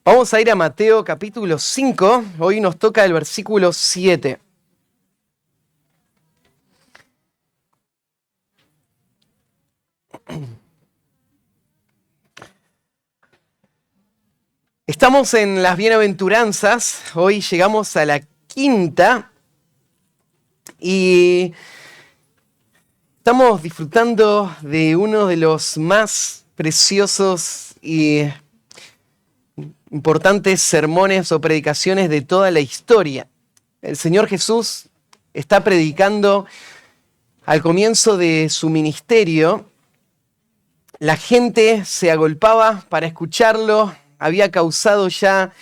Vamos a ir a Mateo capítulo 5, hoy nos toca el versículo 7. Estamos en las bienaventuranzas, hoy llegamos a la quinta y estamos disfrutando de uno de los más preciosos y importantes sermones o predicaciones de toda la historia. El Señor Jesús está predicando al comienzo de su ministerio. La gente se agolpaba para escucharlo, había causado ya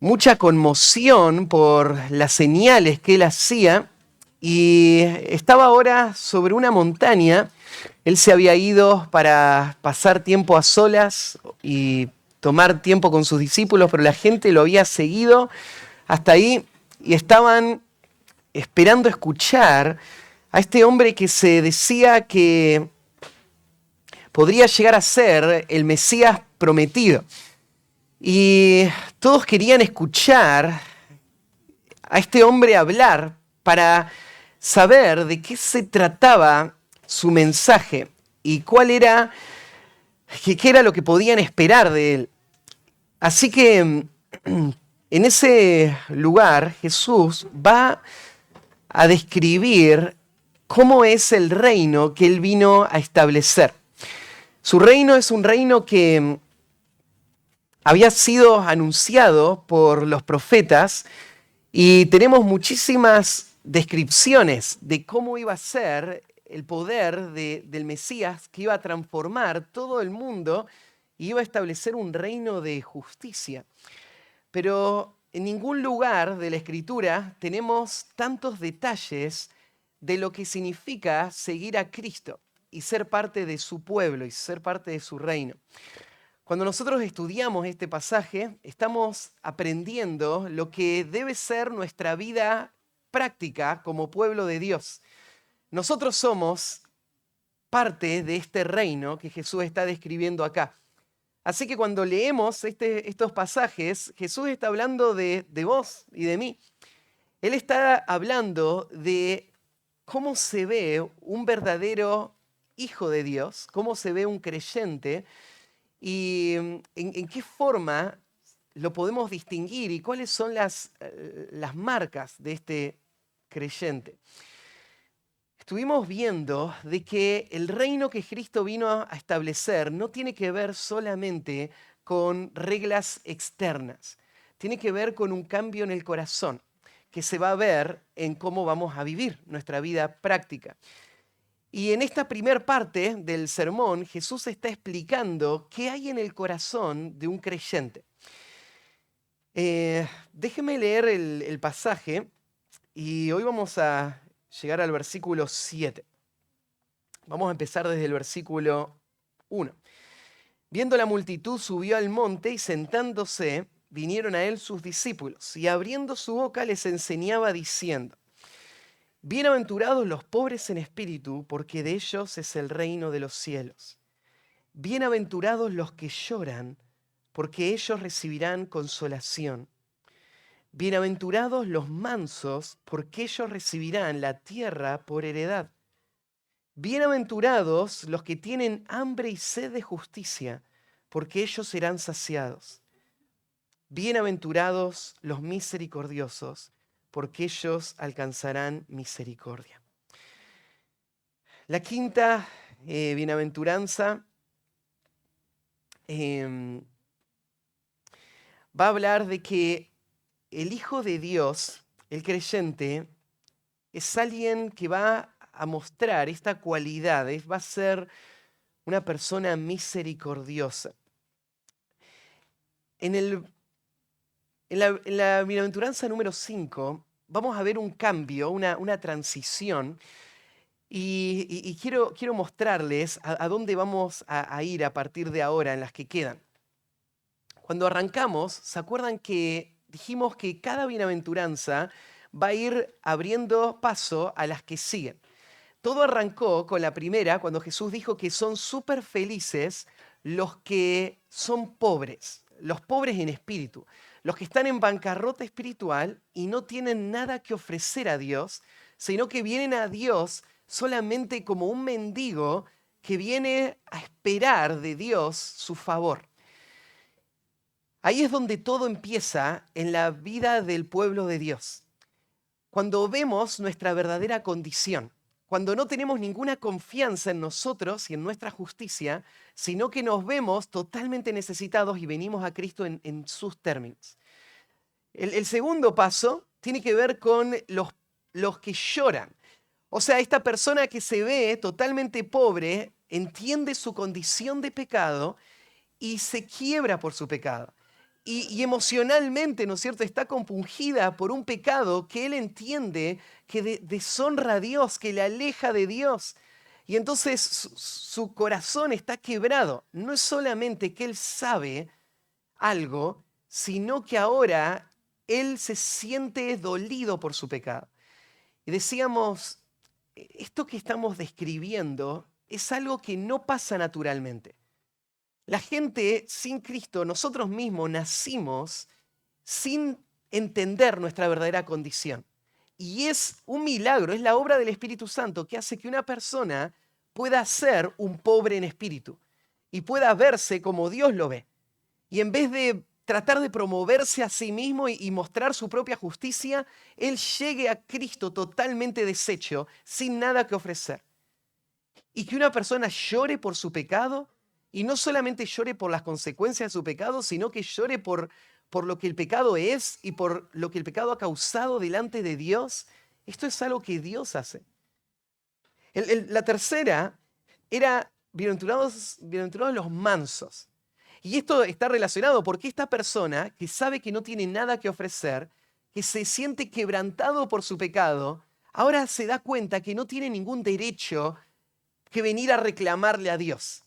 mucha conmoción por las señales que él hacía y estaba ahora sobre una montaña. Él se había ido para pasar tiempo a solas y tomar tiempo con sus discípulos, pero la gente lo había seguido hasta ahí y estaban esperando escuchar a este hombre que se decía que podría llegar a ser el Mesías prometido. Y todos querían escuchar a este hombre hablar para saber de qué se trataba su mensaje y qué era lo que podían esperar de él. Así que en ese lugar Jesús va a describir cómo es el reino que él vino a establecer. Su reino es un reino que había sido anunciado por los profetas y tenemos muchísimas descripciones de cómo iba a ser el poder del Mesías que iba a transformar todo el mundo y iba a establecer un reino de justicia. Pero en ningún lugar de la Escritura tenemos tantos detalles de lo que significa seguir a Cristo y ser parte de su pueblo y ser parte de su reino. Cuando nosotros estudiamos este pasaje, estamos aprendiendo lo que debe ser nuestra vida práctica como pueblo de Dios. Nosotros somos parte de este reino que Jesús está describiendo acá. Así que cuando leemos estos pasajes, Jesús está hablando de vos y de mí. Él está hablando de cómo se ve un verdadero hijo de Dios, cómo se ve un creyente, y en qué forma lo podemos distinguir y cuáles son las marcas de este creyente. Estuvimos viendo de que el reino que Cristo vino a establecer no tiene que ver solamente con reglas externas, tiene que ver con un cambio en el corazón que se va a ver en cómo vamos a vivir nuestra vida práctica. Y en esta primer parte del sermón, Jesús está explicando qué hay en el corazón de un creyente. Déjeme leer el pasaje y hoy vamos a llegar al versículo 7. Vamos a empezar desde el versículo 1. Viendo la multitud, subió al monte y sentándose, vinieron a él sus discípulos y abriendo su boca les enseñaba diciendo: Bienaventurados los pobres en espíritu, porque de ellos es el reino de los cielos. Bienaventurados los que lloran, porque ellos recibirán consolación. Bienaventurados los mansos, porque ellos recibirán la tierra por heredad. Bienaventurados los que tienen hambre y sed de justicia, porque ellos serán saciados. Bienaventurados los misericordiosos, porque ellos alcanzarán misericordia. La quinta bienaventuranza va a hablar de que el Hijo de Dios, el creyente, es alguien que va a mostrar esta cualidad, va a ser una persona misericordiosa. En la bienaventuranza número 5 vamos a ver un cambio, una transición, y quiero mostrarles a dónde vamos a ir a partir de ahora en las que quedan. Cuando arrancamos, ¿se acuerdan que dijimos que cada bienaventuranza va a ir abriendo paso a las que siguen? Todo arrancó con la primera, cuando Jesús dijo que son súper felices los que son pobres, los pobres en espíritu, los que están en bancarrota espiritual y no tienen nada que ofrecer a Dios, sino que vienen a Dios solamente como un mendigo que viene a esperar de Dios su favor. Ahí es donde todo empieza en la vida del pueblo de Dios. Cuando vemos nuestra verdadera condición, cuando no tenemos ninguna confianza en nosotros y en nuestra justicia, sino que nos vemos totalmente necesitados y venimos a Cristo en sus términos. El segundo paso tiene que ver con los que lloran. O sea, esta persona que se ve totalmente pobre, entiende su condición de pecado y se quiebra por su pecado. Y emocionalmente, ¿no es cierto?, está compungida por un pecado que él entiende que deshonra a Dios, que le aleja de Dios. Y entonces su corazón está quebrado. No es solamente que él sabe algo, sino que ahora él se siente dolido por su pecado. Y decíamos, esto que estamos describiendo es algo que no pasa naturalmente. La gente sin Cristo, nosotros mismos nacimos sin entender nuestra verdadera condición. Y es un milagro, es la obra del Espíritu Santo que hace que una persona pueda ser un pobre en espíritu y pueda verse como Dios lo ve. Y en vez de tratar de promoverse a sí mismo y mostrar su propia justicia, él llegue a Cristo totalmente deshecho, sin nada que ofrecer. Y que una persona llore por su pecado, y no solamente llore por las consecuencias de su pecado, sino que llore por lo que el pecado es y por lo que el pecado ha causado delante de Dios. Esto es algo que Dios hace. La tercera era bienaventurados los mansos. Y esto está relacionado porque esta persona que sabe que no tiene nada que ofrecer, que se siente quebrantado por su pecado, ahora se da cuenta que no tiene ningún derecho que venir a reclamarle a Dios.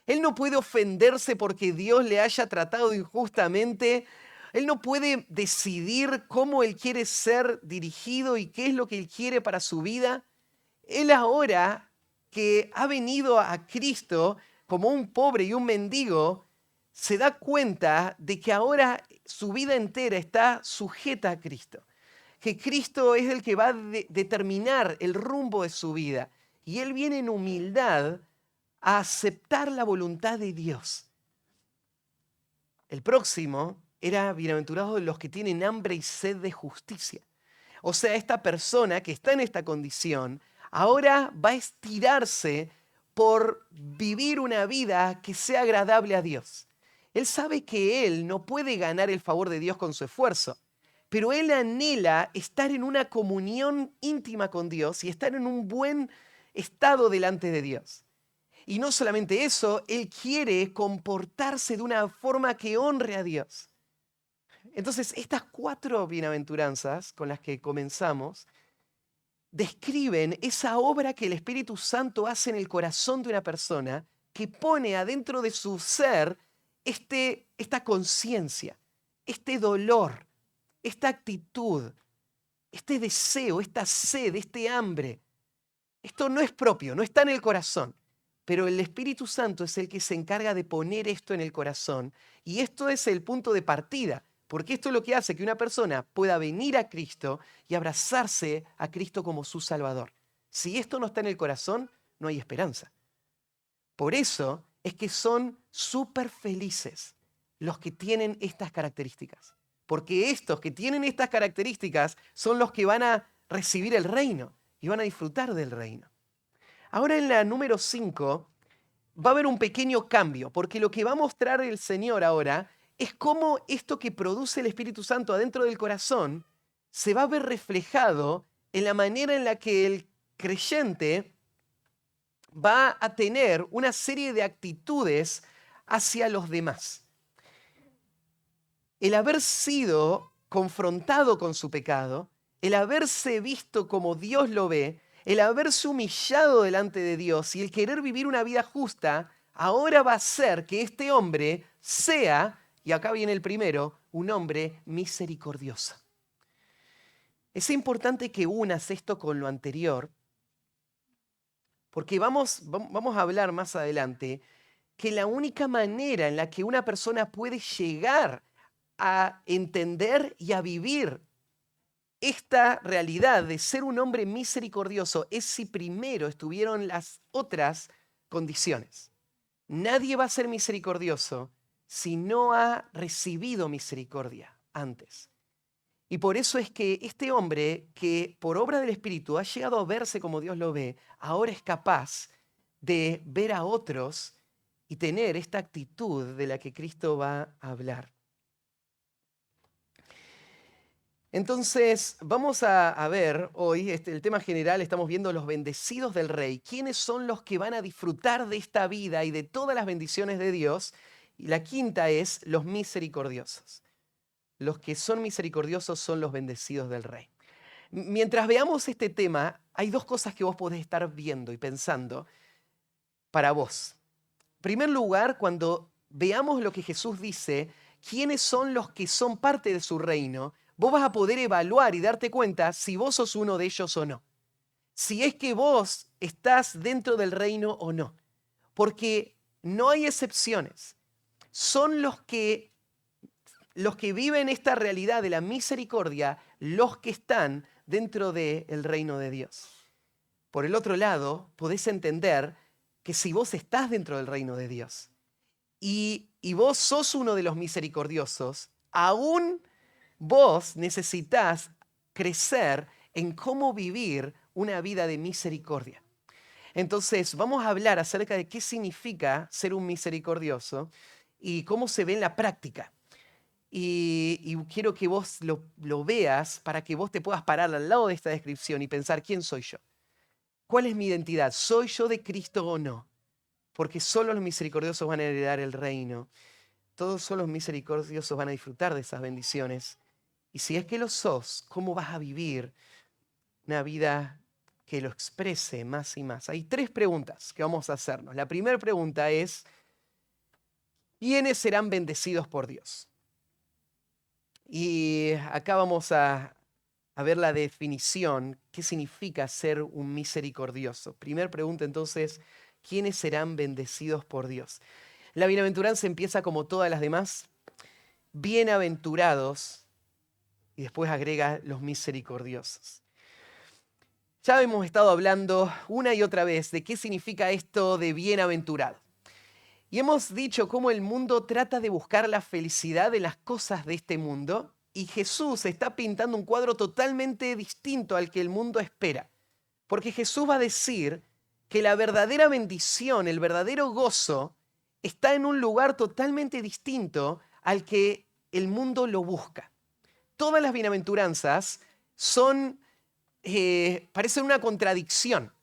Él no puede ofenderse porque Dios le haya tratado injustamente. Él no puede decidir cómo él quiere ser dirigido y qué es lo que él quiere para su vida. Él ahora que ha venido a Cristo como un pobre y un mendigo, se da cuenta de que ahora su vida entera está sujeta a Cristo. Que Cristo es el que va a determinar el rumbo de su vida. Y él viene en humildad a aceptar la voluntad de Dios. El próximo era bienaventurados los que tienen hambre y sed de justicia. O sea, esta persona que está en esta condición ahora va a estirarse por vivir una vida que sea agradable a Dios. Él sabe que él no puede ganar el favor de Dios con su esfuerzo, pero él anhela estar en una comunión íntima con Dios y estar en un buen estado delante de Dios. Y no solamente eso, él quiere comportarse de una forma que honre a Dios. Entonces, estas 4 bienaventuranzas con las que comenzamos describen esa obra que el Espíritu Santo hace en el corazón de una persona que pone adentro de su ser esta conciencia, este dolor, esta actitud, este deseo, esta sed, este hambre. Esto no es propio, no está en el corazón, pero el Espíritu Santo es el que se encarga de poner esto en el corazón y esto es el punto de partida. Porque esto es lo que hace que una persona pueda venir a Cristo y abrazarse a Cristo como su Salvador. Si esto no está en el corazón, no hay esperanza. Por eso es que son súper felices los que tienen estas características. Porque estos que tienen estas características son los que van a recibir el reino y van a disfrutar del reino. Ahora en la número 5 va a haber un pequeño cambio, porque lo que va a mostrar el Señor ahora es cómo esto que produce el Espíritu Santo adentro del corazón se va a ver reflejado en la manera en la que el creyente va a tener una serie de actitudes hacia los demás. El haber sido confrontado con su pecado, el haberse visto como Dios lo ve, el haberse humillado delante de Dios y el querer vivir una vida justa, ahora va a hacer que este hombre sea, y acá viene el primero, un hombre misericordioso. Es importante que unas esto con lo anterior, porque vamos a hablar más adelante que la única manera en la que una persona puede llegar a entender y a vivir esta realidad de ser un hombre misericordioso es si primero estuvieron las otras condiciones. Nadie va a ser misericordioso si no ha recibido misericordia antes. Y por eso es que este hombre, que por obra del Espíritu ha llegado a verse como Dios lo ve, ahora es capaz de ver a otros y tener esta actitud de la que Cristo va a hablar. Entonces, vamos a ver hoy, el tema general, estamos viendo los bendecidos del Rey. ¿Quiénes son los que van a disfrutar de esta vida y de todas las bendiciones de Dios? Y la quinta es los misericordiosos. Los que son misericordiosos son los bendecidos del Rey. Mientras veamos este tema, hay dos cosas que vos podés estar viendo y pensando para vos. En primer lugar, cuando veamos lo que Jesús dice, quiénes son los que son parte de su reino, vos vas a poder evaluar y darte cuenta si vos sos uno de ellos o no. Si es que vos estás dentro del reino o no. Porque no hay excepciones. Son los que viven esta realidad de la misericordia, los que están dentro del reino de Dios. Por el otro lado, podés entender que si vos estás dentro del reino de Dios y vos sos uno de los misericordiosos, aún vos necesitás crecer en cómo vivir una vida de misericordia. Entonces, vamos a hablar acerca de qué significa ser un misericordioso y cómo se ve en la práctica. Y quiero que vos lo veas para que vos te puedas parar al lado de esta descripción y pensar, ¿quién soy yo? ¿Cuál es mi identidad? ¿Soy yo de Cristo o no? Porque solo los misericordiosos van a heredar el reino. Todos solo los misericordiosos van a disfrutar de esas bendiciones. Y si es que lo sos, ¿cómo vas a vivir una vida que lo exprese más y más? Hay tres preguntas que vamos a hacernos. La primera pregunta es, ¿quiénes serán bendecidos por Dios? Y acá vamos a ver la definición, qué significa ser un misericordioso. Primera pregunta entonces, ¿quiénes serán bendecidos por Dios? La bienaventuranza empieza como todas las demás, bienaventurados, y después agrega los misericordiosos. Ya hemos estado hablando una y otra vez de qué significa esto de bienaventurado. Y hemos dicho cómo el mundo trata de buscar la felicidad de las cosas de este mundo y Jesús está pintando un cuadro totalmente distinto al que el mundo espera. Porque Jesús va a decir que la verdadera bendición, el verdadero gozo, está en un lugar totalmente distinto al que el mundo lo busca. Todas las bienaventuranzas parecen una contradicción.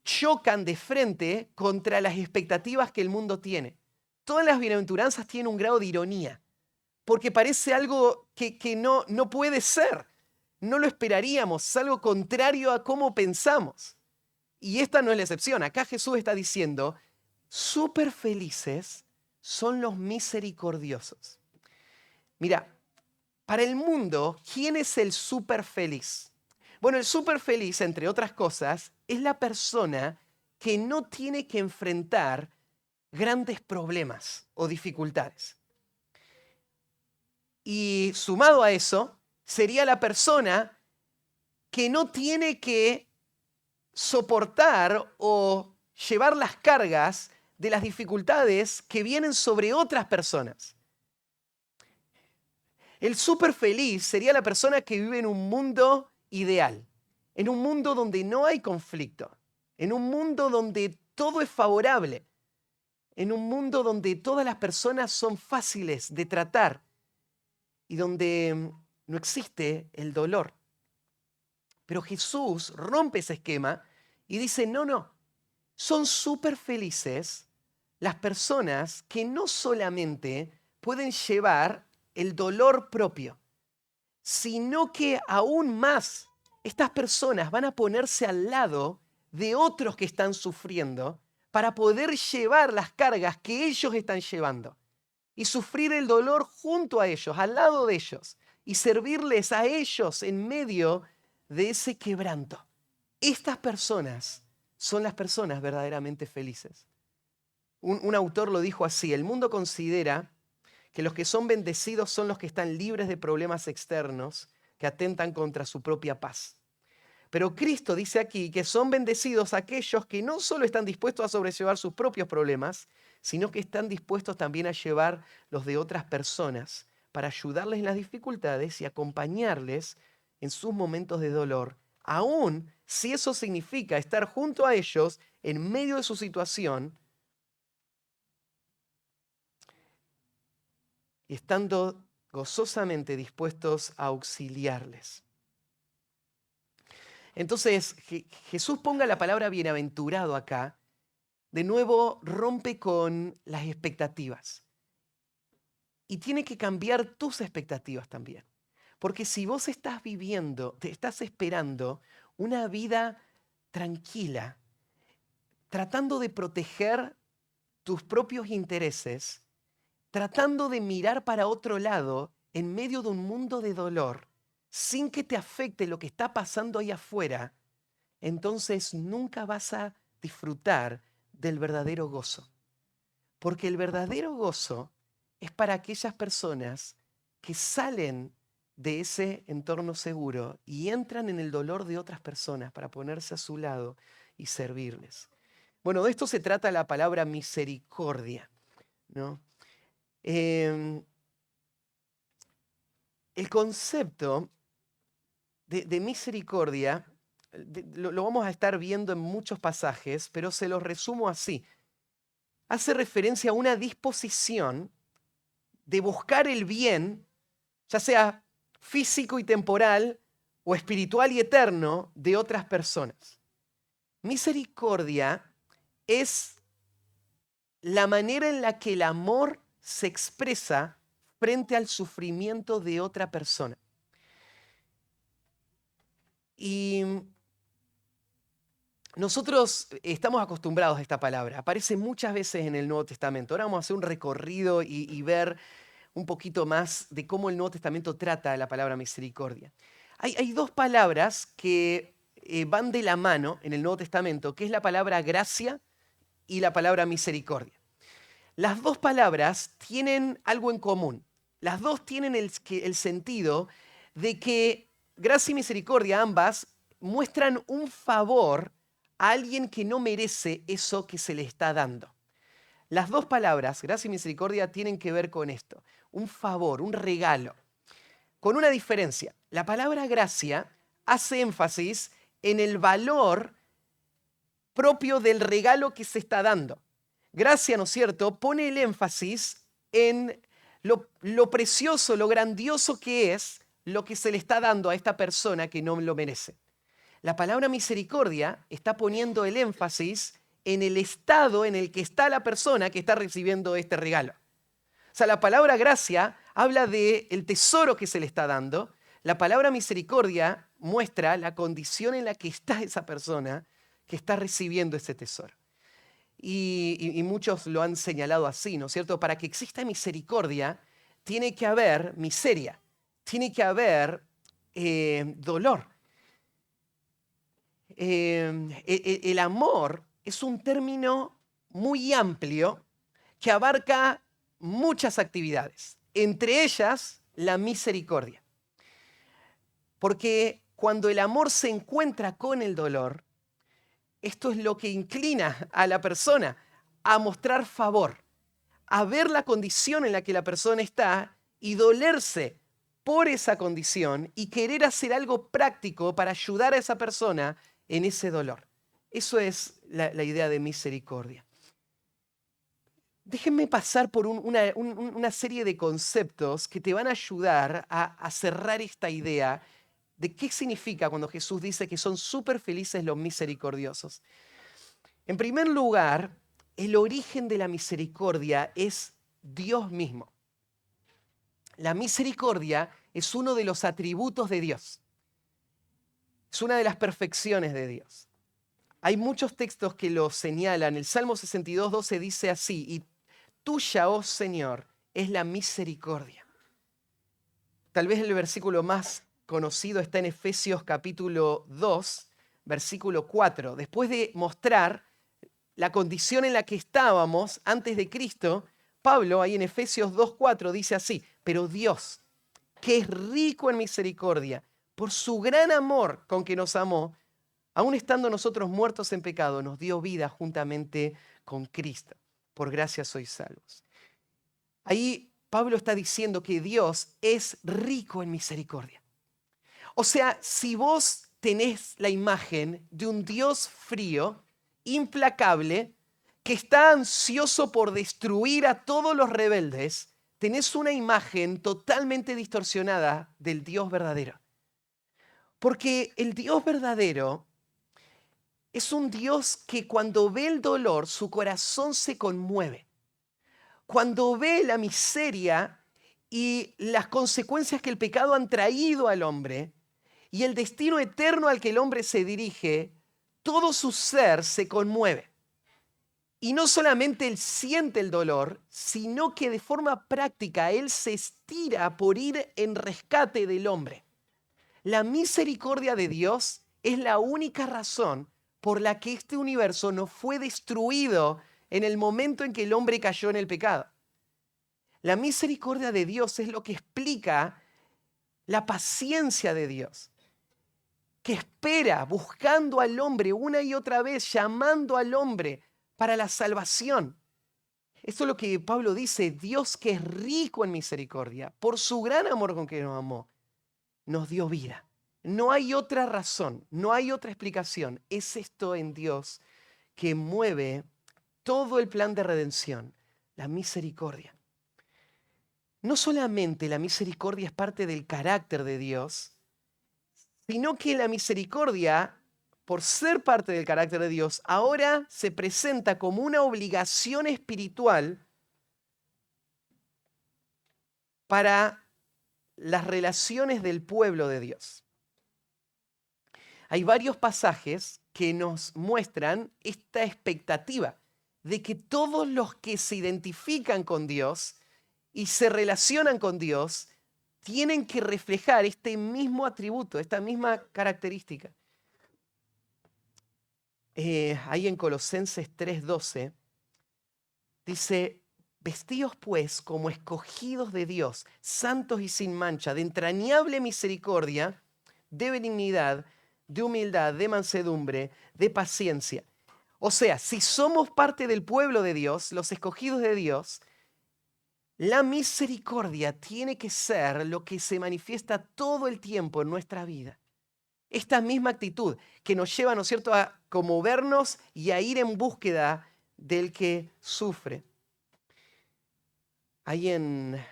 Chocan de frente contra las expectativas que el mundo tiene. Todas las bienaventuranzas tienen un grado de ironía, porque parece algo que no puede ser. No lo esperaríamos, es algo contrario a cómo pensamos. Y esta no es la excepción. Acá Jesús está diciendo, súper felices son los misericordiosos. Mira, para el mundo, ¿quién es el súper feliz? Bueno, el súper feliz, entre otras cosas, es la persona que no tiene que enfrentar grandes problemas o dificultades. Y sumado a eso, sería la persona que no tiene que soportar o llevar las cargas de las dificultades que vienen sobre otras personas. El súper feliz sería la persona que vive en un mundo ideal, en un mundo donde no hay conflicto, en un mundo donde todo es favorable, en un mundo donde todas las personas son fáciles de tratar y donde no existe el dolor. Pero Jesús rompe ese esquema y dice, no, son súper felices las personas que no solamente pueden llevar el dolor propio, sino que aún más estas personas van a ponerse al lado de otros que están sufriendo para poder llevar las cargas que ellos están llevando y sufrir el dolor junto a ellos, al lado de ellos, y servirles a ellos en medio de ese quebranto. Estas personas son las personas verdaderamente felices. Un autor lo dijo así: el mundo considera que los que son bendecidos son los que están libres de problemas externos que atentan contra su propia paz. Pero Cristo dice aquí que son bendecidos aquellos que no solo están dispuestos a sobrellevar sus propios problemas, sino que están dispuestos también a llevar los de otras personas para ayudarles en las dificultades y acompañarles en sus momentos de dolor, aun si eso significa estar junto a ellos en medio de su situación y estando gozosamente dispuestos a auxiliarles. Entonces, Jesús ponga la palabra bienaventurado acá, de nuevo rompe con las expectativas. Y tiene que cambiar tus expectativas también. Porque si vos estás viviendo, te estás esperando una vida tranquila, tratando de proteger tus propios intereses, tratando de mirar para otro lado en medio de un mundo de dolor, sin que te afecte lo que está pasando ahí afuera, entonces nunca vas a disfrutar del verdadero gozo. Porque el verdadero gozo es para aquellas personas que salen de ese entorno seguro y entran en el dolor de otras personas para ponerse a su lado y servirles. Bueno, de esto se trata la palabra misericordia, ¿no? El concepto de misericordia lo vamos a estar viendo en muchos pasajes, pero se los resumo así. Hace referencia a una disposición de buscar el bien, ya sea físico y temporal o espiritual y eterno, de otras personas. Misericordia es la manera en la que el amor se expresa frente al sufrimiento de otra persona. Y nosotros estamos acostumbrados a esta palabra. Aparece muchas veces en el Nuevo Testamento. Ahora vamos a hacer un recorrido y ver un poquito más de cómo el Nuevo Testamento trata la palabra misericordia. Hay dos palabras que van de la mano en el Nuevo Testamento, que es la palabra gracia y la palabra misericordia. Las dos palabras tienen algo en común. Las dos tienen el sentido de que gracia y misericordia, ambas, muestran un favor a alguien que no merece eso que se le está dando. Las dos palabras, gracia y misericordia, tienen que ver con esto. Un favor, un regalo. Con una diferencia. La palabra gracia hace énfasis en el valor propio del regalo que se está dando. Gracia, ¿no es cierto?, pone el énfasis en lo precioso, lo grandioso que es lo que se le está dando a esta persona que no lo merece. La palabra misericordia está poniendo el énfasis en el estado en el que está la persona que está recibiendo este regalo. O sea, la palabra gracia habla del tesoro que se le está dando. La palabra misericordia muestra la condición en la que está esa persona que está recibiendo ese tesoro. Y muchos lo han señalado así, ¿no es cierto? Para que exista misericordia, tiene que haber miseria, tiene que haber dolor. El amor es un término muy amplio que abarca muchas actividades, entre ellas la misericordia. Porque cuando el amor se encuentra con el dolor, esto es lo que inclina a la persona a mostrar favor, a ver la condición en la que la persona está y dolerse por esa condición y querer hacer algo práctico para ayudar a esa persona en ese dolor. Eso es la idea de misericordia. Déjenme pasar por una serie de conceptos que te van a ayudar a cerrar esta idea de qué significa cuando Jesús dice que son súper felices los misericordiosos. En primer lugar, el origen de la misericordia es Dios mismo. La misericordia es uno de los atributos de Dios. Es una de las perfecciones de Dios. Hay muchos textos que lo señalan. El Salmo 62:12 dice así: y tuya, oh Señor, es la misericordia. Tal vez el versículo más conocido está en Efesios capítulo 2, versículo 4. Después de mostrar la condición en la que estábamos antes de Cristo, Pablo ahí en Efesios 2:4 dice así: pero Dios, que es rico en misericordia, por su gran amor con que nos amó, aun estando nosotros muertos en pecado, nos dio vida juntamente con Cristo. Por gracia sois salvos. Ahí Pablo está diciendo que Dios es rico en misericordia. O sea, si vos tenés la imagen de un Dios frío, implacable, que está ansioso por destruir a todos los rebeldes, tenés una imagen totalmente distorsionada del Dios verdadero. Porque el Dios verdadero es un Dios que cuando ve el dolor, su corazón se conmueve. Cuando ve la miseria y las consecuencias que el pecado han traído al hombre y el destino eterno al que el hombre se dirige, todo su ser se conmueve. Y no solamente él siente el dolor, sino que de forma práctica él se estira por ir en rescate del hombre. La misericordia de Dios es la única razón por la que este universo no fue destruido en el momento en que el hombre cayó en el pecado. La misericordia de Dios es lo que explica la paciencia de Dios, que espera buscando al hombre una y otra vez, llamando al hombre para la salvación. Esto es lo que Pablo dice: Dios, que es rico en misericordia, por su gran amor con que nos amó, nos dio vida. No hay otra razón, no hay otra explicación. Es esto en Dios que mueve todo el plan de redención, la misericordia. No solamente la misericordia es parte del carácter de Dios, sino que la misericordia, por ser parte del carácter de Dios, ahora se presenta como una obligación espiritual para las relaciones del pueblo de Dios. Hay varios pasajes que nos muestran esta expectativa de que todos los que se identifican con Dios y se relacionan con Dios tienen que reflejar este mismo atributo, esta misma característica. Ahí en Colosenses 3:12 dice: vestíos pues como escogidos de Dios, santos y sin mancha, de entrañable misericordia, de benignidad, de humildad, de mansedumbre, de paciencia. O sea, si somos parte del pueblo de Dios, los escogidos de Dios, la misericordia tiene que ser lo que se manifiesta todo el tiempo en nuestra vida. Esta misma actitud que nos lleva, ¿no es cierto?, a conmovernos y a ir en búsqueda del que sufre. Ahí en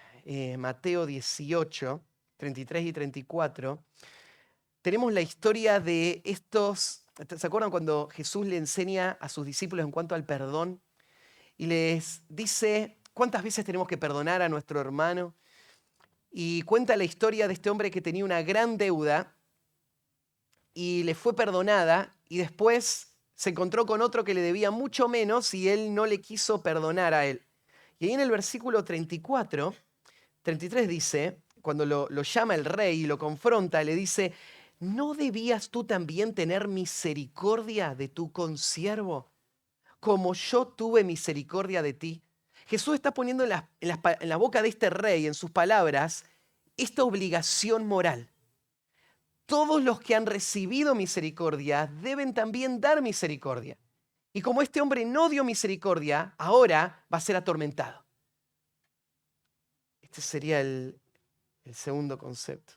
Mateo 18, 33 y 34, tenemos la historia de estos. ¿Se acuerdan cuando Jesús le enseña a sus discípulos en cuanto al perdón? Y les dice cuántas veces tenemos que perdonar a nuestro hermano. Y cuenta la historia de este hombre que tenía una gran deuda y le fue perdonada, y después se encontró con otro que le debía mucho menos y él no le quiso perdonar a él. Y ahí en el versículo 34, 33 dice, cuando lo llama el rey y lo confronta, le dice: ¿no debías tú también tener misericordia de tu consiervo, como yo tuve misericordia de ti? Jesús está poniendo en la boca de este rey, en sus palabras, esta obligación moral. Todos los que han recibido misericordia deben también dar misericordia. Y como este hombre no dio misericordia, ahora va a ser atormentado. Este sería el segundo concepto.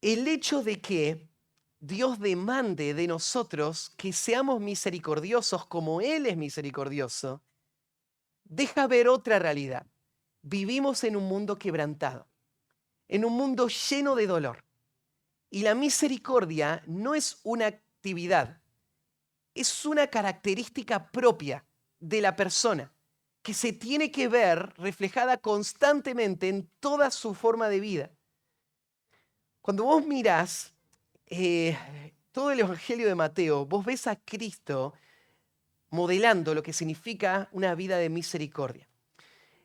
El hecho de que Dios demande de nosotros que seamos misericordiosos como Él es misericordioso, deja ver otra realidad. Vivimos en un mundo quebrantado, en un mundo lleno de dolor. Y la misericordia no es una actividad, es una característica propia de la persona que se tiene que ver reflejada constantemente en toda su forma de vida. Cuando vos mirás todo el Evangelio de Mateo, vos ves a Cristo modelando lo que significa una vida de misericordia.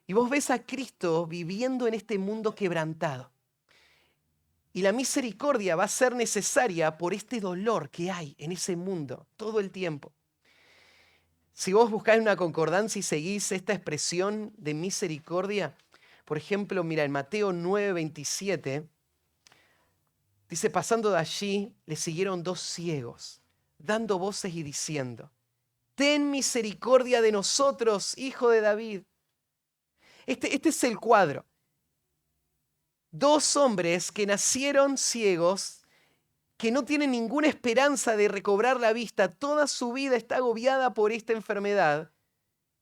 Y vos ves a Cristo viviendo en este mundo quebrantado. Y la misericordia va a ser necesaria por este dolor que hay en ese mundo todo el tiempo. Si vos buscáis una concordancia y seguís esta expresión de misericordia, por ejemplo, mira, en Mateo 9:27, dice, pasando de allí, le siguieron dos ciegos, dando voces y diciendo, ten misericordia de nosotros, hijo de David. Este es el cuadro. Dos hombres que nacieron ciegos, que no tienen ninguna esperanza de recobrar la vista, toda su vida está agobiada por esta enfermedad,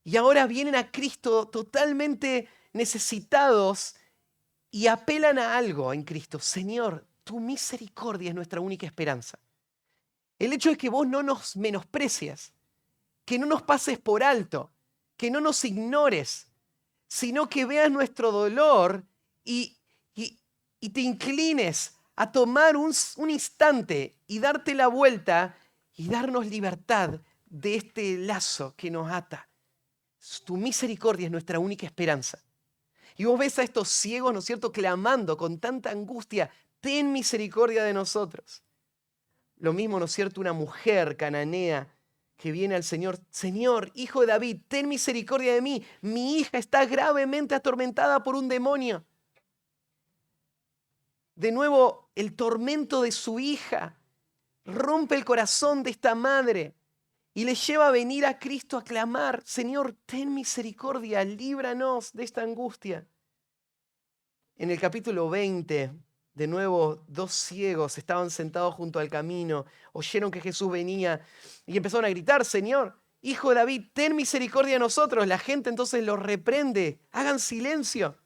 y ahora vienen a Cristo totalmente necesitados y apelan a algo en Cristo. Señor, tu misericordia es nuestra única esperanza. El hecho es que vos no nos menosprecias, que no nos pases por alto, que no nos ignores, sino que veas nuestro dolor y, y te inclines a tomar un instante y darte la vuelta y darnos libertad de este lazo que nos ata. Tu misericordia es nuestra única esperanza. Y vos ves a estos ciegos, ¿no es cierto?, clamando con tanta angustia, ten misericordia de nosotros. Lo mismo, ¿no es cierto?, una mujer cananea que viene al Señor, Señor, hijo de David, ten misericordia de mí. Mi hija está gravemente atormentada por un demonio. De nuevo, el tormento de su hija rompe el corazón de esta madre y le lleva a venir a Cristo a clamar, Señor, ten misericordia, líbranos de esta angustia. En el capítulo 20, de nuevo, dos ciegos estaban sentados junto al camino, oyeron que Jesús venía y empezaron a gritar, Señor, hijo de David, ten misericordia de nosotros. La gente entonces los reprende, hagan silencio.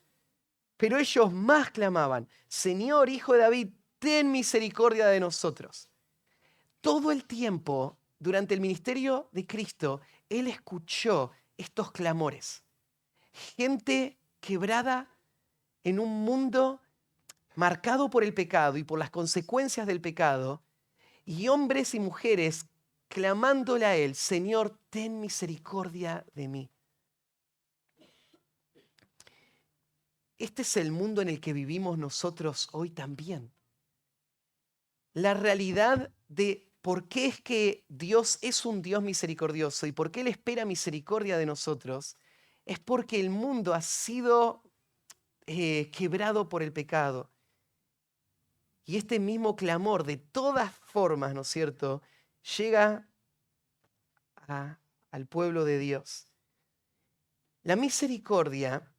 Pero ellos más clamaban, Señor, hijo de David, ten misericordia de nosotros. Todo el tiempo, durante el ministerio de Cristo, Él escuchó estos clamores. Gente quebrada en un mundo marcado por el pecado y por las consecuencias del pecado, y hombres y mujeres clamándole a Él, Señor, ten misericordia de mí. Este es el mundo en el que vivimos nosotros hoy también. La realidad de por qué es que Dios es un Dios misericordioso y por qué Él espera misericordia de nosotros, es porque el mundo ha sido quebrado por el pecado. Y este mismo clamor, de todas formas, ¿no es cierto?, llega al pueblo de Dios. La misericordia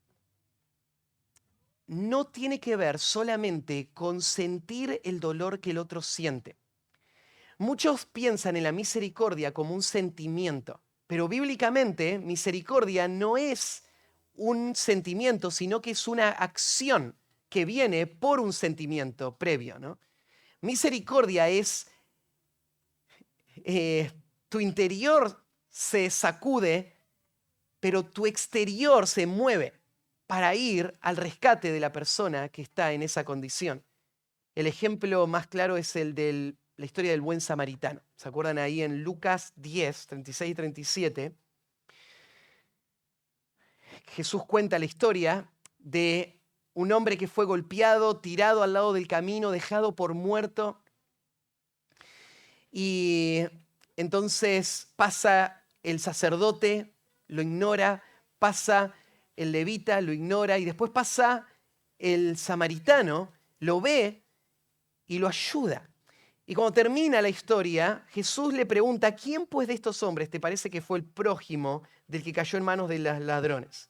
no tiene que ver solamente con sentir el dolor que el otro siente. Muchos piensan en la misericordia como un sentimiento, pero bíblicamente misericordia no es un sentimiento, sino que es una acción que viene por un sentimiento previo, ¿no? Misericordia es tu interior se sacude, pero tu exterior se mueve para ir al rescate de la persona que está en esa condición. El ejemplo más claro es el de la historia del buen samaritano. ¿Se acuerdan ahí en Lucas 10, 36 y 37? Jesús cuenta la historia de un hombre que fue golpeado, tirado al lado del camino, dejado por muerto. Y entonces pasa el sacerdote, lo ignora, pasa el levita, lo ignora, y después pasa el samaritano, lo ve y lo ayuda. Y cuando termina la historia, Jesús le pregunta, ¿quién pues de estos hombres te parece que fue el prójimo del que cayó en manos de los ladrones?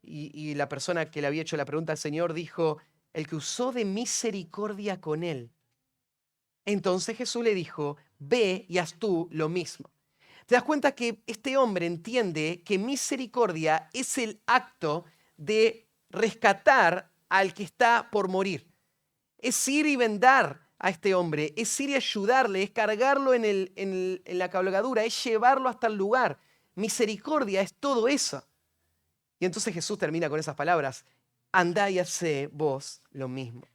Y la persona que le había hecho la pregunta al Señor dijo, el que usó de misericordia con él. Entonces Jesús le dijo, ve y haz tú lo mismo. Te das cuenta que este hombre entiende que misericordia es el acto de rescatar al que está por morir. Es ir y vendar a este hombre, es ir y ayudarle, es cargarlo en la cabalgadura, es llevarlo hasta el lugar. Misericordia es todo eso. Y entonces Jesús termina con esas palabras, andá y hacé vos lo mismo.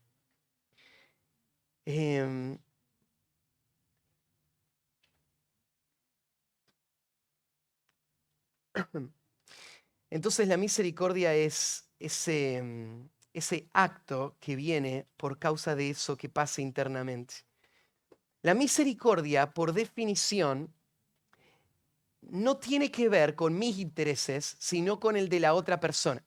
Entonces la misericordia es ese ese acto que viene por causa de eso que pasa internamente. La misericordia, por definición, no tiene que ver con mis intereses, sino con el de la otra persona.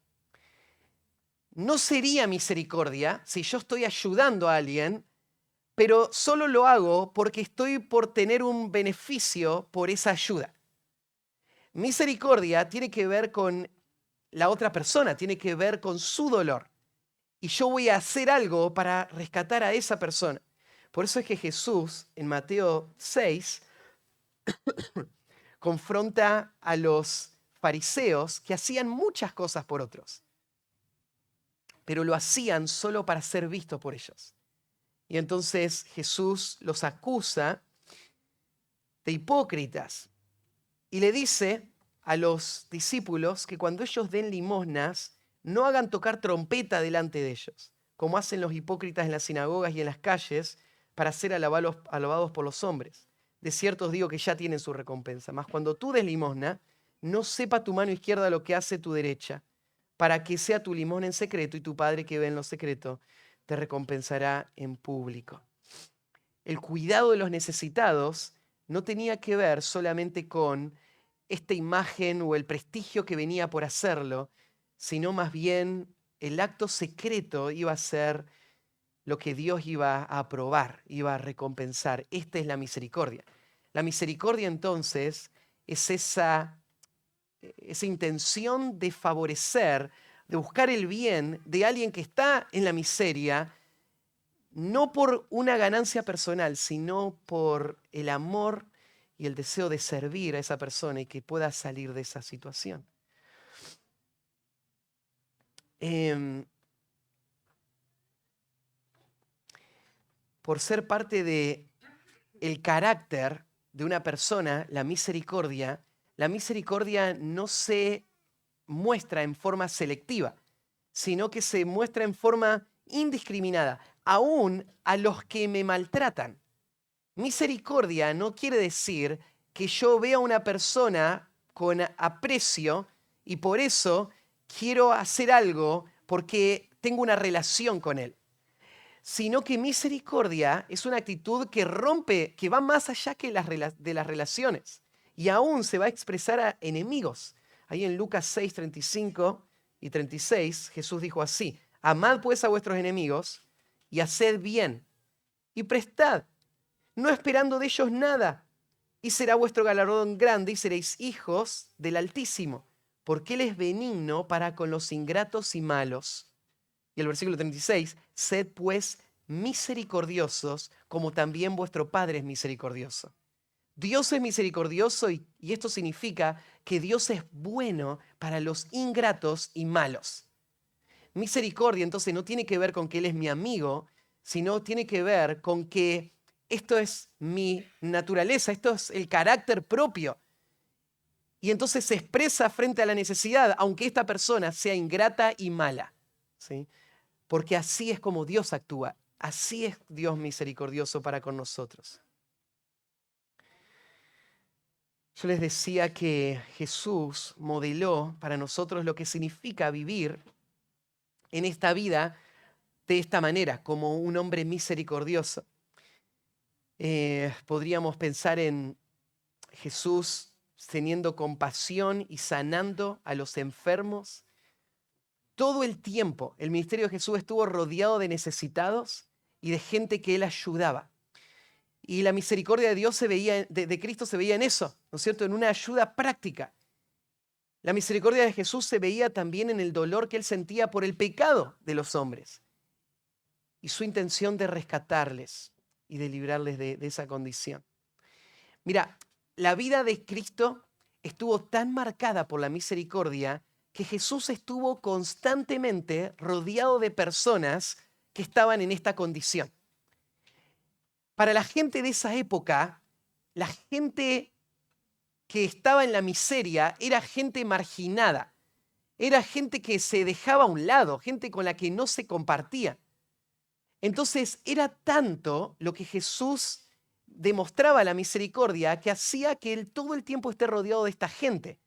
No sería misericordia si yo estoy ayudando a alguien, pero solo lo hago porque estoy por tener un beneficio por esa ayuda. Misericordia tiene que ver con la otra persona, tiene que ver con su dolor. Y yo voy a hacer algo para rescatar a esa persona. Por eso es que Jesús, en Mateo 6, confronta a los fariseos que hacían muchas cosas por otros, pero lo hacían solo para ser vistos por ellos. Y entonces Jesús los acusa de hipócritas y le dice a los discípulos que cuando ellos den limosnas, no hagan tocar trompeta delante de ellos, como hacen los hipócritas en las sinagogas y en las calles para ser alabados por los hombres. De cierto os digo que ya tienen su recompensa. Mas cuando tú des limosna, no sepa tu mano izquierda lo que hace tu derecha, para que sea tu limosna en secreto y tu Padre que ve en lo secreto te recompensará en público. El cuidado de los necesitados no tenía que ver solamente con esta imagen o el prestigio que venía por hacerlo, sino más bien el acto secreto iba a ser lo que Dios iba a aprobar, iba a recompensar. Esta es la misericordia. La misericordia entonces es esa intención de favorecer, de buscar el bien de alguien que está en la miseria, no por una ganancia personal, sino por el amor y el deseo de servir a esa persona y que pueda salir de esa situación. Por ser parte de el carácter de una persona, la misericordia no se muestra en forma selectiva, sino que se muestra en forma indiscriminada, aún a los que me maltratan. Misericordia no quiere decir que yo vea a una persona con aprecio y por eso quiero hacer algo porque tengo una relación con él, sino que misericordia es una actitud que rompe, que va más allá que de las relaciones y aún se va a expresar a enemigos. Ahí en Lucas 6, 35 y 36, Jesús dijo así: amad pues a vuestros enemigos y haced bien y prestad, no esperando de ellos nada, y será vuestro galardón grande y seréis hijos del Altísimo, porque Él es benigno para con los ingratos y malos. Y el versículo 36, sed pues misericordiosos, como también vuestro Padre es misericordioso. Dios es misericordioso y esto significa que Dios es bueno para los ingratos y malos. Misericordia entonces no tiene que ver con que Él es mi amigo, sino tiene que ver con que esto es mi naturaleza, esto es el carácter propio. Y entonces se expresa frente a la necesidad, aunque esta persona sea ingrata y mala, ¿sí? Porque así es como Dios actúa, así es Dios misericordioso para con nosotros. Yo les decía que Jesús modeló para nosotros lo que significa vivir en esta vida de esta manera, como un hombre misericordioso. Podríamos pensar en Jesús teniendo compasión y sanando a los enfermos. Todo el tiempo el ministerio de Jesús estuvo rodeado de necesitados y de gente que él ayudaba. Y la misericordia de Dios de Cristo se veía en eso, ¿no es cierto? En una ayuda práctica. La misericordia de Jesús se veía también en el dolor que él sentía por el pecado de los hombres y su intención de rescatarles y de librarles de esa condición. Mira, la vida de Cristo estuvo tan marcada por la misericordia que Jesús estuvo constantemente rodeado de personas que estaban en esta condición. Para la gente de esa época, la gente que estaba en la miseria era gente marginada, era gente que se dejaba a un lado, gente con la que no se compartía. Entonces era tanto lo que Jesús demostraba la misericordia que hacía que él todo el tiempo esté rodeado de esta gente.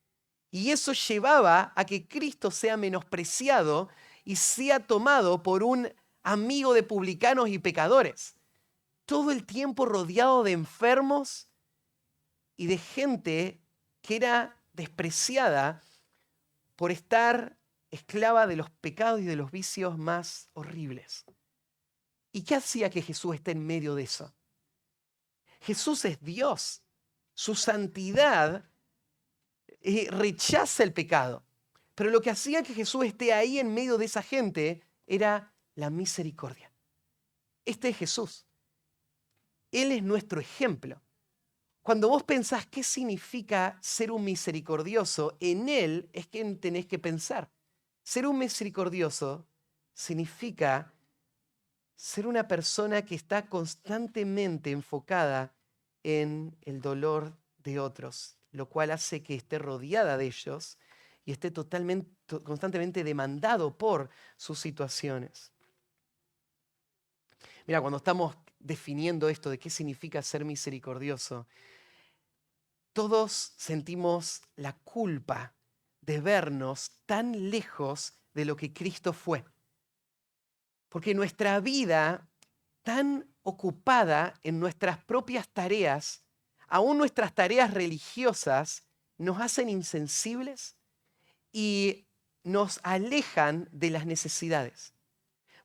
Y eso llevaba a que Cristo sea menospreciado y sea tomado por un amigo de publicanos y pecadores. Todo el tiempo rodeado de enfermos y de gente que era despreciada por estar esclava de los pecados y de los vicios más horribles. ¿Y qué hacía que Jesús esté en medio de eso? Jesús es Dios. Su santidad rechaza el pecado. Pero lo que hacía que Jesús esté ahí en medio de esa gente era la misericordia. Este es Jesús. Él es nuestro ejemplo. Cuando vos pensás qué significa ser un misericordioso, en Él es que tenés que pensar. Ser un misericordioso significa ser una persona que está constantemente enfocada en el dolor de otros, lo cual hace que esté rodeada de ellos y esté constantemente demandado por sus situaciones. Mira, cuando estamos definiendo esto de qué significa ser misericordioso, todos sentimos la culpa de vernos tan lejos de lo que Cristo fue. Porque nuestra vida tan ocupada en nuestras propias tareas, aún nuestras tareas religiosas, nos hacen insensibles y nos alejan de las necesidades.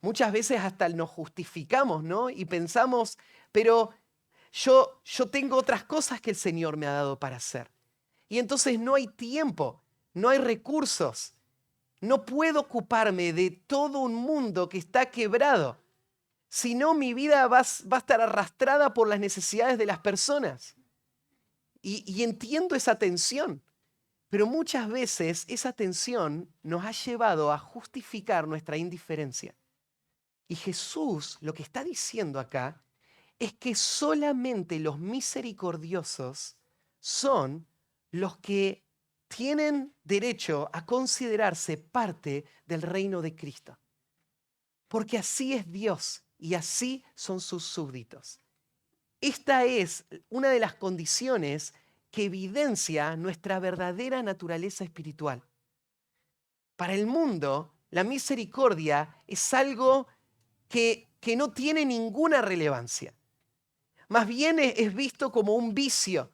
Muchas veces hasta nos justificamos, ¿no? Y pensamos, pero yo tengo otras cosas que el Señor me ha dado para hacer. Y entonces no hay tiempo, no hay recursos. No puedo ocuparme de todo un mundo que está quebrado. Si no, mi vida va a estar arrastrada por las necesidades de las personas. Y entiendo esa tensión. Pero muchas veces esa tensión nos ha llevado a justificar nuestra indiferencia. Y Jesús lo que está diciendo acá es que solamente los misericordiosos son los que tienen derecho a considerarse parte del reino de Cristo. Porque así es Dios y así son sus súbditos. Esta es una de las condiciones que evidencia nuestra verdadera naturaleza espiritual. Para el mundo, la misericordia es algo que no tiene ninguna relevancia. Más bien es visto como un vicio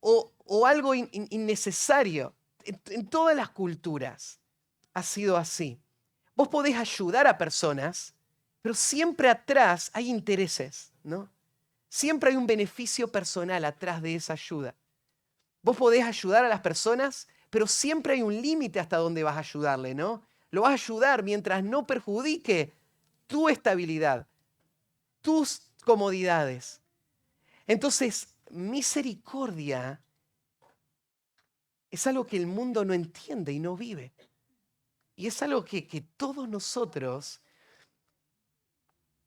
o algo innecesario. En todas las culturas ha sido así. Vos podés ayudar a personas, pero siempre atrás hay intereses, ¿no? Siempre hay un beneficio personal atrás de esa ayuda. Vos podés ayudar a las personas, pero siempre hay un límite hasta dónde vas a ayudarle, ¿no? Lo vas a ayudar mientras no perjudique tu estabilidad, tus comodidades. Entonces, misericordia es algo que el mundo no entiende y no vive. Y es algo que todos nosotros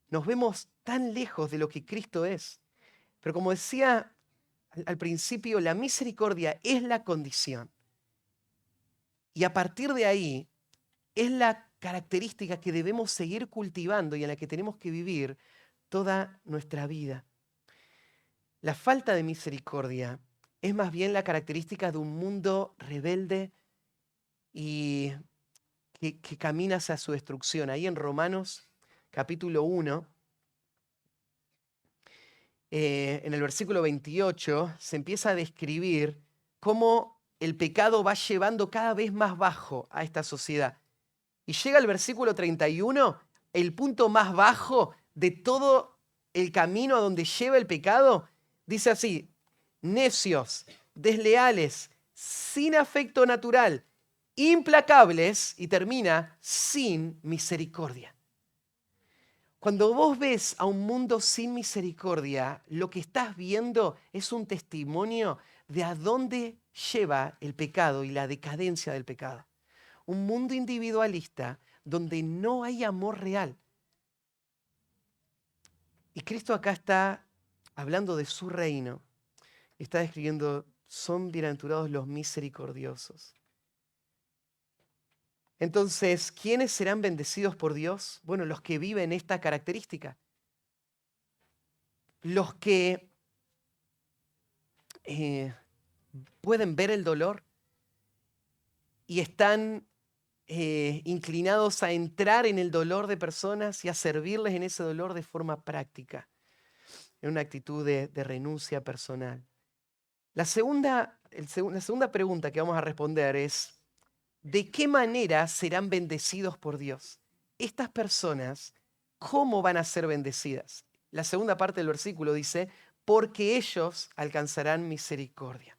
nos vemos tan lejos de lo que Cristo es. Pero como decía al principio, la misericordia es la condición. Y a partir de ahí es la característica que debemos seguir cultivando y en la que tenemos que vivir toda nuestra vida. La falta de misericordia es más bien la característica de un mundo rebelde y que camina hacia su destrucción. Ahí en Romanos capítulo 1, en el versículo 28, se empieza a describir cómo el pecado va llevando cada vez más bajo a esta sociedad. Y llega el versículo 31, el punto más bajo de todo el camino a donde lleva el pecado. Dice así: necios, desleales, sin afecto natural, implacables, y termina, sin misericordia. Cuando vos ves a un mundo sin misericordia, lo que estás viendo es un testimonio de a dónde lleva el pecado y la decadencia del pecado. Un mundo individualista donde no hay amor real. Y Cristo acá está hablando de su reino. Está describiendo: son bienaventurados los misericordiosos. Entonces, ¿quiénes serán bendecidos por Dios? Bueno, los que viven esta característica. Los que pueden ver el dolor y están inclinados a entrar en el dolor de personas y a servirles en ese dolor de forma práctica, en una actitud de renuncia personal. La segunda pregunta que vamos a responder es, ¿de qué manera serán bendecidos por Dios? Estas personas, ¿cómo van a ser bendecidas? La segunda parte del versículo dice, porque ellos alcanzarán misericordia.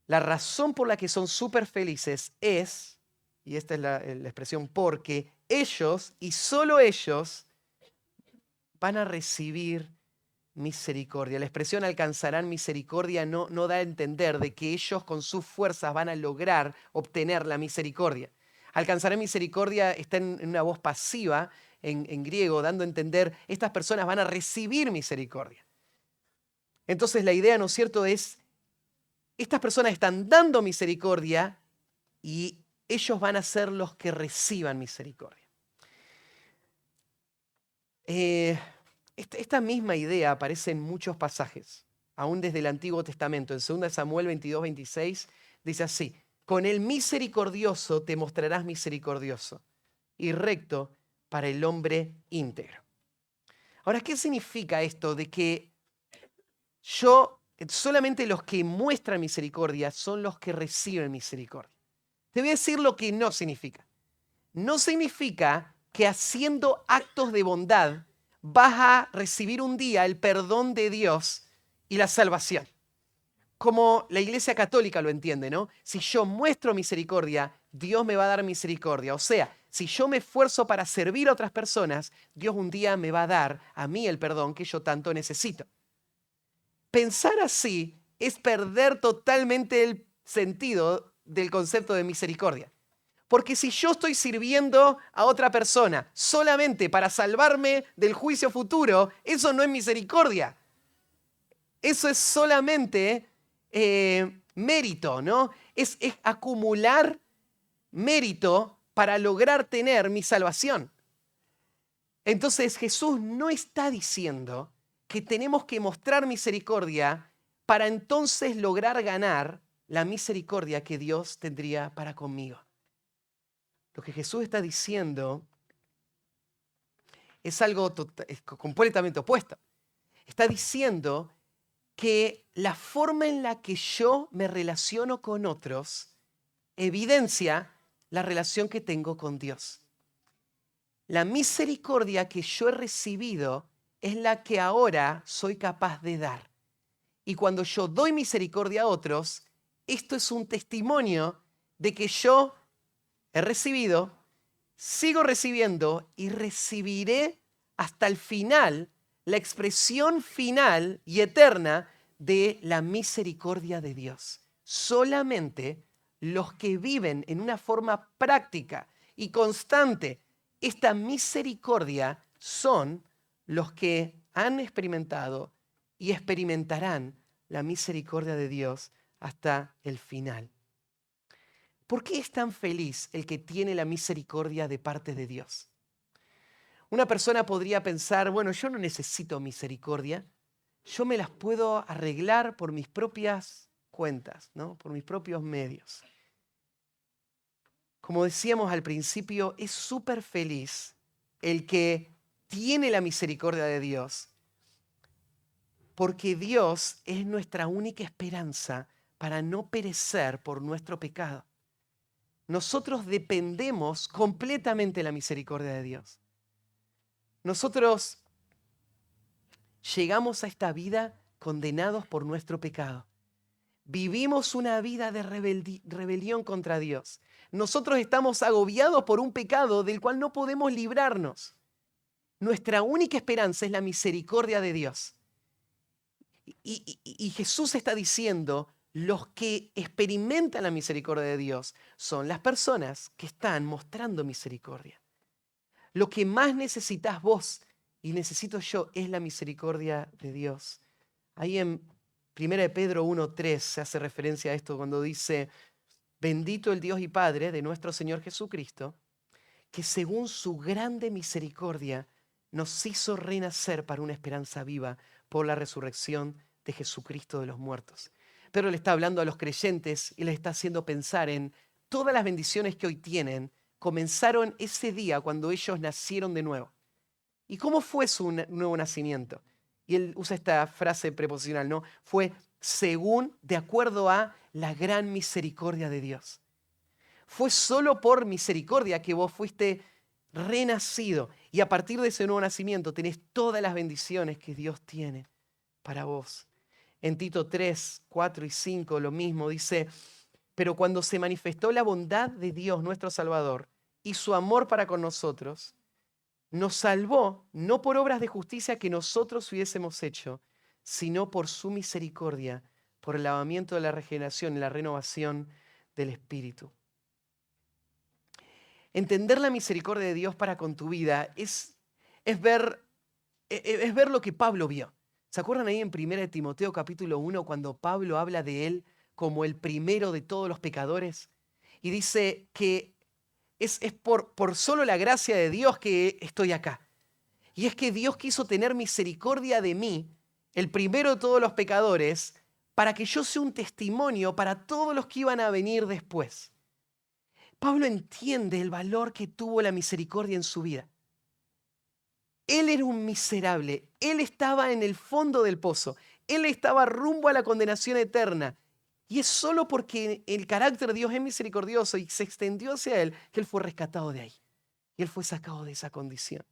La razón por la que son súper felices es, y esta es la expresión, porque ellos y solo ellos van a recibir misericordia. La expresión alcanzarán misericordia no da a entender de que ellos con sus fuerzas van a lograr obtener la misericordia. Alcanzarán misericordia está en una voz pasiva en griego, dando a entender estas personas van a recibir misericordia. Entonces la idea, ¿no es cierto?, es estas personas están dando misericordia y ellos van a ser los que reciban misericordia. Esta misma idea aparece en muchos pasajes, aún desde el Antiguo Testamento. En 2 Samuel 22:26 dice así, con el misericordioso te mostrarás misericordioso y recto para el hombre íntegro. Ahora, ¿qué significa esto de que solamente los que muestran misericordia son los que reciben misericordia? Te voy a decir lo que no significa. No significa que haciendo actos de bondad vas a recibir un día el perdón de Dios y la salvación. Como la Iglesia Católica lo entiende, ¿no? Si yo muestro misericordia, Dios me va a dar misericordia. O sea, si yo me esfuerzo para servir a otras personas, Dios un día me va a dar a mí el perdón que yo tanto necesito. Pensar así es perder totalmente el sentido del concepto de misericordia. Porque si yo estoy sirviendo a otra persona solamente para salvarme del juicio futuro, eso no es misericordia. Eso es solamente mérito, ¿no? Es acumular mérito para lograr tener mi salvación. Entonces Jesús no está diciendo que tenemos que mostrar misericordia para entonces lograr ganar la misericordia que Dios tendría para conmigo. Lo que Jesús está diciendo es algo completamente opuesto. Está diciendo que la forma en la que yo me relaciono con otros evidencia la relación que tengo con Dios. La misericordia que yo he recibido es la que ahora soy capaz de dar. Y cuando yo doy misericordia a otros, esto es un testimonio de que yo he recibido, sigo recibiendo y recibiré hasta el final la expresión final y eterna de la misericordia de Dios. Solamente los que viven en una forma práctica y constante esta misericordia son los que han experimentado y experimentarán la misericordia de Dios hasta el final. ¿Por qué es tan feliz el que tiene la misericordia de parte de Dios? Una persona podría pensar, bueno, yo no necesito misericordia, yo me las puedo arreglar por mis propias cuentas, ¿no? Por mis propios medios. Como decíamos al principio, es súper feliz el que tiene la misericordia de Dios, porque Dios es nuestra única esperanza para no perecer por nuestro pecado. Nosotros dependemos completamente de la misericordia de Dios. Nosotros llegamos a esta vida condenados por nuestro pecado. Vivimos una vida de rebelión contra Dios. Nosotros estamos agobiados por un pecado del cual no podemos librarnos. Nuestra única esperanza es la misericordia de Dios. Y Jesús está diciendo, los que experimentan la misericordia de Dios son las personas que están mostrando misericordia. Lo que más necesitas vos y necesito yo es la misericordia de Dios. Ahí en 1 Pedro 1:3 se hace referencia a esto cuando dice, bendito el Dios y Padre de nuestro Señor Jesucristo, que según su grande misericordia nos hizo renacer para una esperanza viva por la resurrección de Jesucristo de los muertos. Pedro le está hablando a los creyentes y les está haciendo pensar en todas las bendiciones que hoy tienen comenzaron ese día cuando ellos nacieron de nuevo. ¿Y cómo fue su nuevo nacimiento? Y él usa esta frase preposicional, ¿no? Fue según, de acuerdo a la gran misericordia de Dios. Fue solo por misericordia que vos fuiste renacido. Y a partir de ese nuevo nacimiento tenés todas las bendiciones que Dios tiene para vos. En Tito 3, 4 y 5 lo mismo dice, pero cuando se manifestó la bondad de Dios nuestro Salvador y su amor para con nosotros, nos salvó no por obras de justicia que nosotros hubiésemos hecho, sino por su misericordia, por el lavamiento de la regeneración y la renovación del Espíritu. Entender la misericordia de Dios para con tu vida es ver lo que Pablo vio. ¿Se acuerdan ahí en 1 Timoteo capítulo 1 cuando Pablo habla de él como el primero de todos los pecadores? Y dice que es por solo la gracia de Dios que estoy acá. Y es que Dios quiso tener misericordia de mí, el primero de todos los pecadores, para que yo sea un testimonio para todos los que iban a venir después. Pablo entiende el valor que tuvo la misericordia en su vida. Él era un miserable, él estaba en el fondo del pozo, él estaba rumbo a la condenación eterna. Y es solo porque el carácter de Dios es misericordioso y se extendió hacia él que él fue rescatado de ahí. Y él fue sacado de esa condición.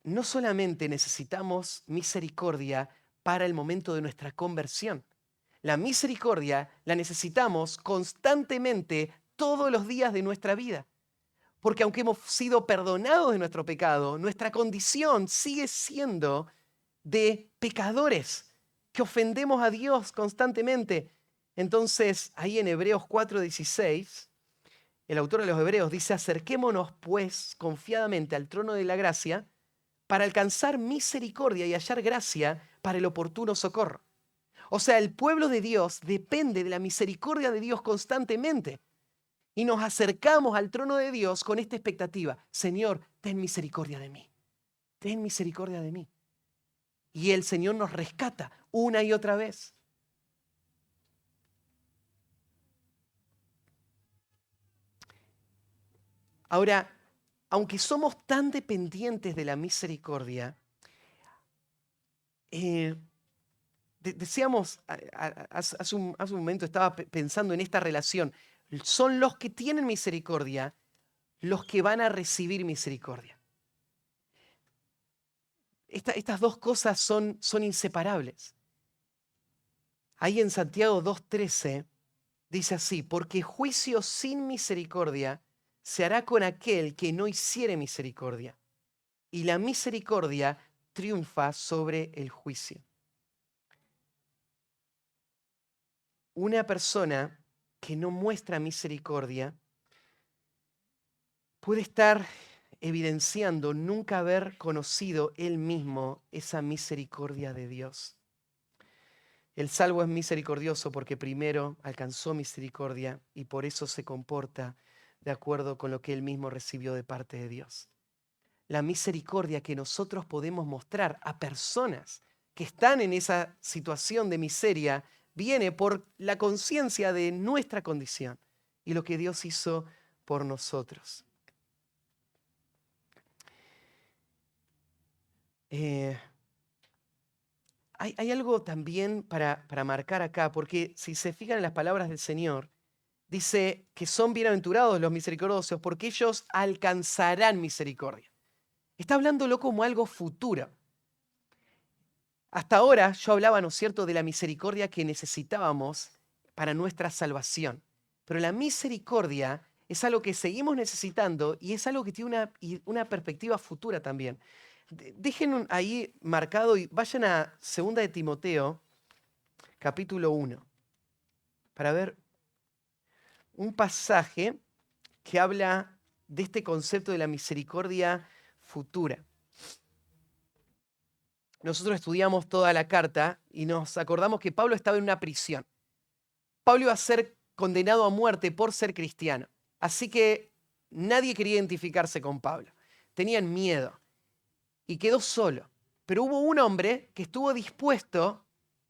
No solamente necesitamos misericordia para el momento de nuestra conversión. La misericordia la necesitamos constantemente todos los días de nuestra vida. Porque aunque hemos sido perdonados de nuestro pecado, nuestra condición sigue siendo de pecadores que ofendemos a Dios constantemente. Entonces, ahí en Hebreos 4:16, el autor de los Hebreos dice, acerquémonos pues confiadamente al trono de la gracia para alcanzar misericordia y hallar gracia para el oportuno socorro. O sea, el pueblo de Dios depende de la misericordia de Dios constantemente. Y nos acercamos al trono de Dios con esta expectativa. Señor, ten misericordia de mí. Ten misericordia de mí. Y el Señor nos rescata una y otra vez. Ahora, aunque somos tan dependientes de la misericordia, decíamos, hace un momento estaba pensando en esta relación. Son los que tienen misericordia los que van a recibir misericordia. Estas dos cosas son inseparables. Ahí en Santiago 2:13 dice así, porque juicio sin misericordia se hará con aquel que no hiciere misericordia, y la misericordia triunfa sobre el juicio. Una persona que no muestra misericordia puede estar evidenciando nunca haber conocido él mismo esa misericordia de Dios. El salvo es misericordioso porque primero alcanzó misericordia y por eso se comporta de acuerdo con lo que él mismo recibió de parte de Dios. La misericordia que nosotros podemos mostrar a personas que están en esa situación de miseria viene por la conciencia de nuestra condición y lo que Dios hizo por nosotros. Hay algo también para marcar acá, porque si se fijan en las palabras del Señor, dice que son bienaventurados los misericordiosos porque ellos alcanzarán misericordia. Está hablándolo como algo futuro. Hasta ahora yo hablaba, ¿no es cierto?, de la misericordia que necesitábamos para nuestra salvación. Pero la misericordia es algo que seguimos necesitando y es algo que tiene una perspectiva futura también. Dejen ahí marcado y vayan a 2 de Timoteo, capítulo 1, para ver un pasaje que habla de este concepto de la misericordia futura. Nosotros estudiamos toda la carta y nos acordamos que Pablo estaba en una prisión. Pablo iba a ser condenado a muerte por ser cristiano. Así que nadie quería identificarse con Pablo. Tenían miedo y quedó solo. Pero hubo un hombre que estuvo dispuesto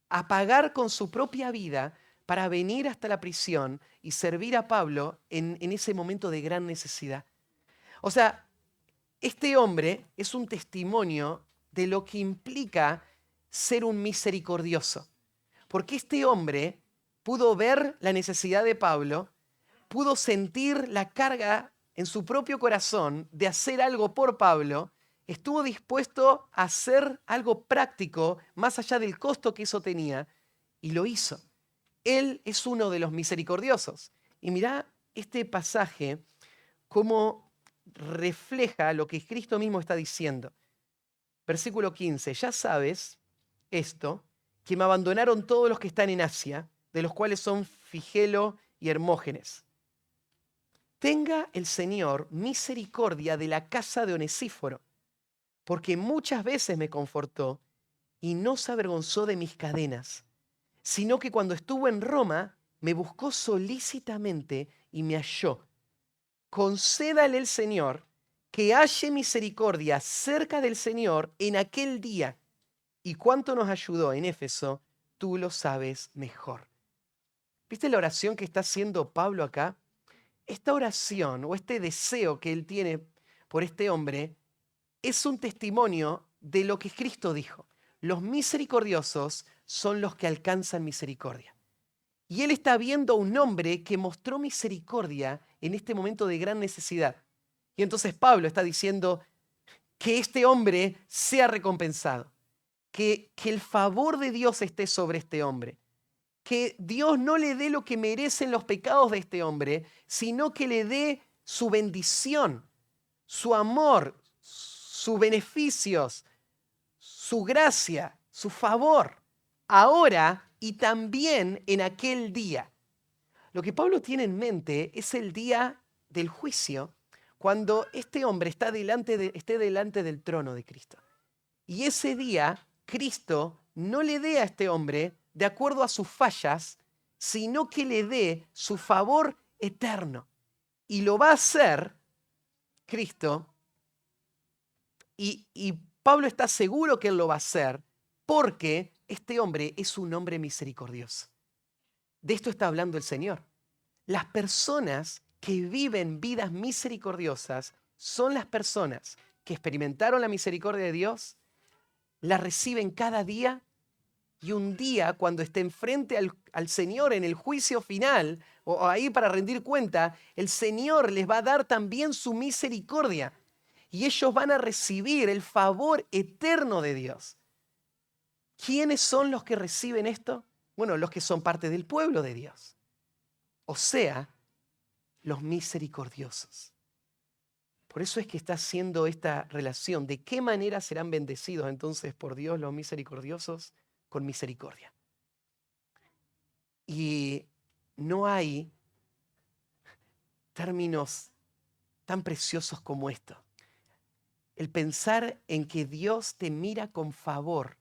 a pagar con su propia vida para venir hasta la prisión y servir a Pablo en ese momento de gran necesidad. O sea, este hombre es un testimonio de lo que implica ser un misericordioso. Porque este hombre pudo ver la necesidad de Pablo, pudo sentir la carga en su propio corazón de hacer algo por Pablo, estuvo dispuesto a hacer algo práctico más allá del costo que eso tenía y lo hizo. Él es uno de los misericordiosos. Y mirá este pasaje cómo refleja lo que Cristo mismo está diciendo. Versículo 15, ya sabes esto, que me abandonaron todos los que están en Asia, de los cuales son Figelo y Hermógenes. Tenga el Señor misericordia de la casa de Onesíforo, porque muchas veces me confortó y no se avergonzó de mis cadenas, sino que cuando estuvo en Roma me buscó solícitamente y me halló. Concédale el Señor que halle misericordia cerca del Señor en aquel día. Y cuánto nos ayudó en Éfeso, tú lo sabes mejor. ¿Viste la oración que está haciendo Pablo acá? Esta oración o este deseo que él tiene por este hombre es un testimonio de lo que Cristo dijo. Los misericordiosos son los que alcanzan misericordia. Y él está viendo a un hombre que mostró misericordia en este momento de gran necesidad. Y entonces Pablo está diciendo que este hombre sea recompensado, que el favor de Dios esté sobre este hombre, que Dios no le dé lo que merecen los pecados de este hombre, sino que le dé su bendición, su amor, sus beneficios, su gracia, su favor, ahora y también en aquel día. Lo que Pablo tiene en mente es el día del juicio, cuando este hombre esté delante del trono de Cristo. Y ese día, Cristo no le dé a este hombre de acuerdo a sus fallas, sino que le dé su favor eterno. Y lo va a hacer Cristo, y Pablo está seguro que él lo va a hacer, porque este hombre es un hombre misericordioso. De esto está hablando el Señor. Las personas que viven vidas misericordiosas son las personas que experimentaron la misericordia de Dios, la reciben cada día y un día cuando estén frente al Señor en el juicio final o ahí para rendir cuenta, el Señor les va a dar también su misericordia y ellos van a recibir el favor eterno de Dios. ¿Quiénes son los que reciben esto? Bueno, los que son parte del pueblo de Dios. O sea, los misericordiosos. Por eso es que está haciendo esta relación. ¿De qué manera serán bendecidos entonces por Dios los misericordiosos? Con misericordia. Y no hay términos tan preciosos como esto. El pensar en que Dios te mira con favor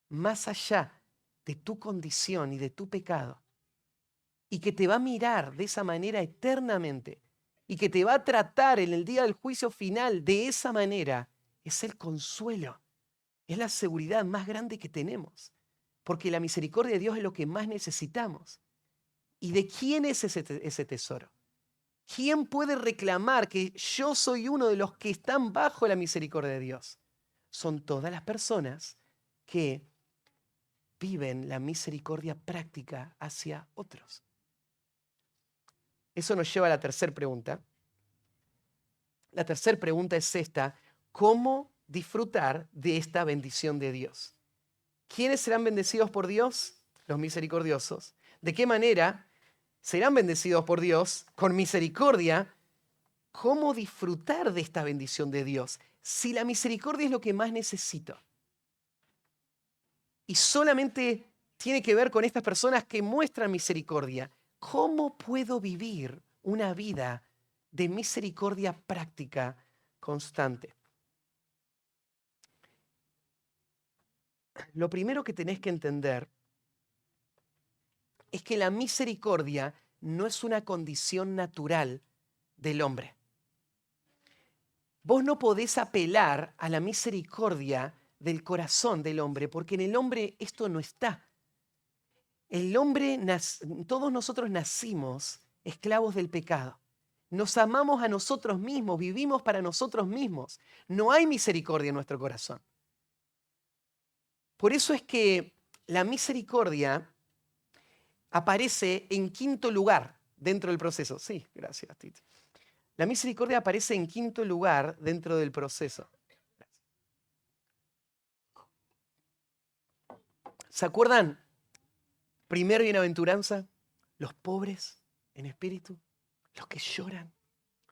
más allá de tu condición y de tu pecado, y que te va a mirar de esa manera eternamente, y que te va a tratar en el día del juicio final de esa manera, es el consuelo, es la seguridad más grande que tenemos, porque la misericordia de Dios es lo que más necesitamos. ¿Y de quién es ese tesoro? ¿Quién puede reclamar que yo soy uno de los que están bajo la misericordia de Dios? Son todas las personas que viven la misericordia práctica hacia otros. Eso nos lleva a la tercera pregunta. La tercera pregunta es esta: ¿cómo disfrutar de esta bendición de Dios? ¿Quiénes serán bendecidos por Dios? Los misericordiosos. ¿De qué manera serán bendecidos por Dios? Con misericordia. ¿Cómo disfrutar de esta bendición de Dios? Si la misericordia es lo que más necesito. Y solamente tiene que ver con estas personas que muestran misericordia. ¿Cómo puedo vivir una vida de misericordia práctica constante? Lo primero que tenés que entender es que la misericordia no es una condición natural del hombre. Vos no podés apelar a la misericordia del corazón del hombre, porque en el hombre esto no está. Todos nosotros nacimos esclavos del pecado. Nos amamos a nosotros mismos, vivimos para nosotros mismos. No hay misericordia en nuestro corazón. Por eso es que la misericordia aparece en quinto lugar dentro del proceso. Sí, gracias, Titi. La misericordia aparece en quinto lugar dentro del proceso. ¿Se acuerdan? Primer bienaventuranza, los pobres en espíritu, los que lloran,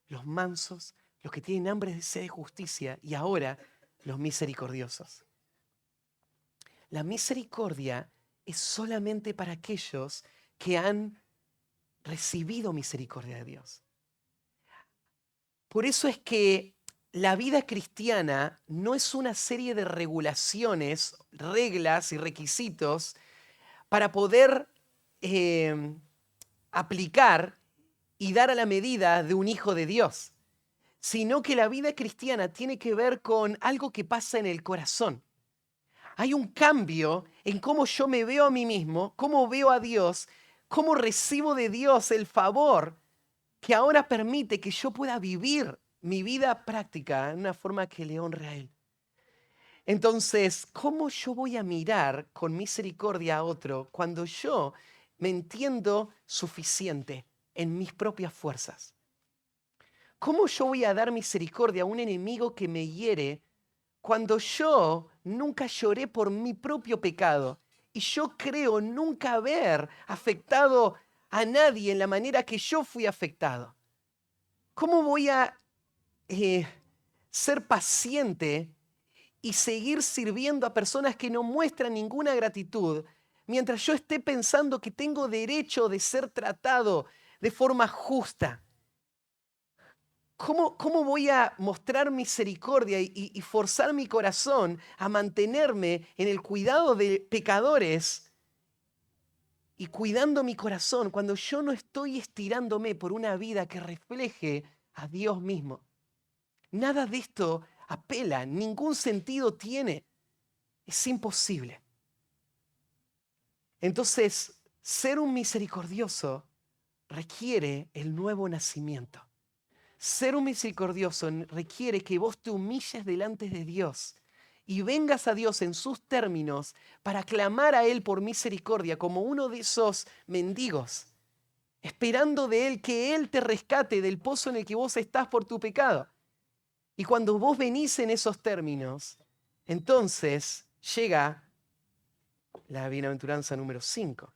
los mansos, los que tienen hambre de sed de justicia y ahora los misericordiosos. La misericordia es solamente para aquellos que han recibido misericordia de Dios. Por eso es que la vida cristiana no es una serie de regulaciones, reglas y requisitos para poder aplicar y dar a la medida de un hijo de Dios, sino que la vida cristiana tiene que ver con algo que pasa en el corazón. Hay un cambio en cómo yo me veo a mí mismo, cómo veo a Dios, cómo recibo de Dios el favor que ahora permite que yo pueda vivir mi vida práctica en una forma que le honre a Él. Entonces, ¿cómo yo voy a mirar con misericordia a otro cuando yo me entiendo suficiente en mis propias fuerzas? ¿Cómo yo voy a dar misericordia a un enemigo que me hiere cuando yo nunca lloré por mi propio pecado y yo creo nunca haber afectado a nadie en la manera que yo fui afectado? ¿Cómo voy a ser paciente y seguir sirviendo a personas que no muestran ninguna gratitud mientras yo esté pensando que tengo derecho de ser tratado de forma justa? ¿Cómo voy a mostrar misericordia y forzar mi corazón a mantenerme en el cuidado de pecadores y cuidando mi corazón cuando yo no estoy estirándome por una vida que refleje a Dios mismo? Nada de esto apela, ningún sentido tiene. Es imposible. Entonces, ser un misericordioso requiere el nuevo nacimiento. Ser un misericordioso requiere que vos te humilles delante de Dios y vengas a Dios en sus términos para clamar a Él por misericordia como uno de esos mendigos, esperando de Él que Él te rescate del pozo en el que vos estás por tu pecado. Y cuando vos venís en esos términos, entonces llega la bienaventuranza número 5.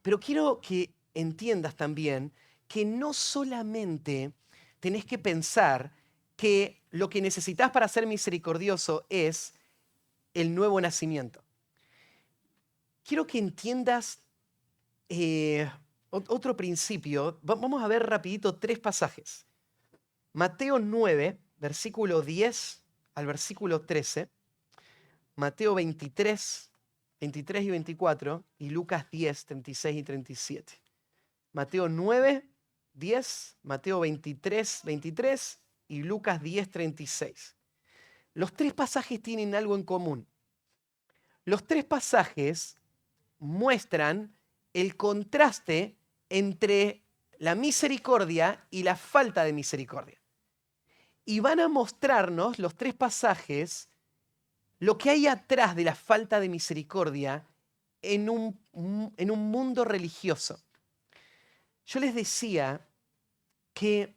Pero quiero que entiendas también que no solamente tenés que pensar que lo que necesitas para ser misericordioso es el nuevo nacimiento. Quiero que entiendas otro principio. Vamos a ver rapidito 3 pasajes. Mateo 9, versículo 10 al versículo 13. Mateo 23, 23 y 24. Y Lucas 10, 36 y 37. Mateo 9, 10, Mateo 23, 23 y Lucas 10, 36. Los 3 pasajes tienen algo en común. Los 3 pasajes muestran el contraste entre la misericordia y la falta de misericordia. Y van a mostrarnos los 3 pasajes lo que hay atrás de la falta de misericordia en un mundo religioso. Yo les decía que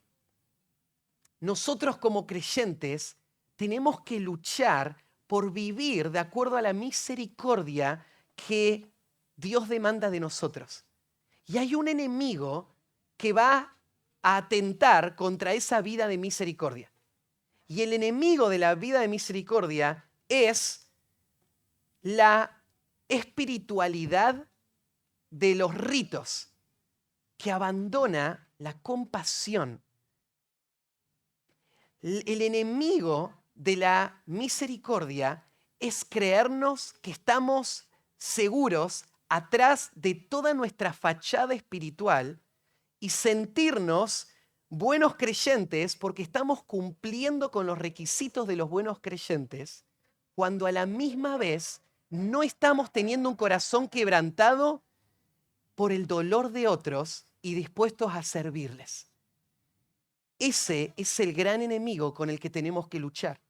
nosotros como creyentes tenemos que luchar por vivir de acuerdo a la misericordia que Dios demanda de nosotros. Y hay un enemigo que va a atentar contra esa vida de misericordia. Y el enemigo de la vida de misericordia es la espiritualidad de los ritos, que abandona la compasión. El enemigo de la misericordia es creernos que estamos seguros atrás de toda nuestra fachada espiritual y sentirnos buenos creyentes porque estamos cumpliendo con los requisitos de los buenos creyentes, cuando a la misma vez no estamos teniendo un corazón quebrantado por el dolor de otros y dispuestos a servirles. Ese es el gran enemigo con el que tenemos que luchar.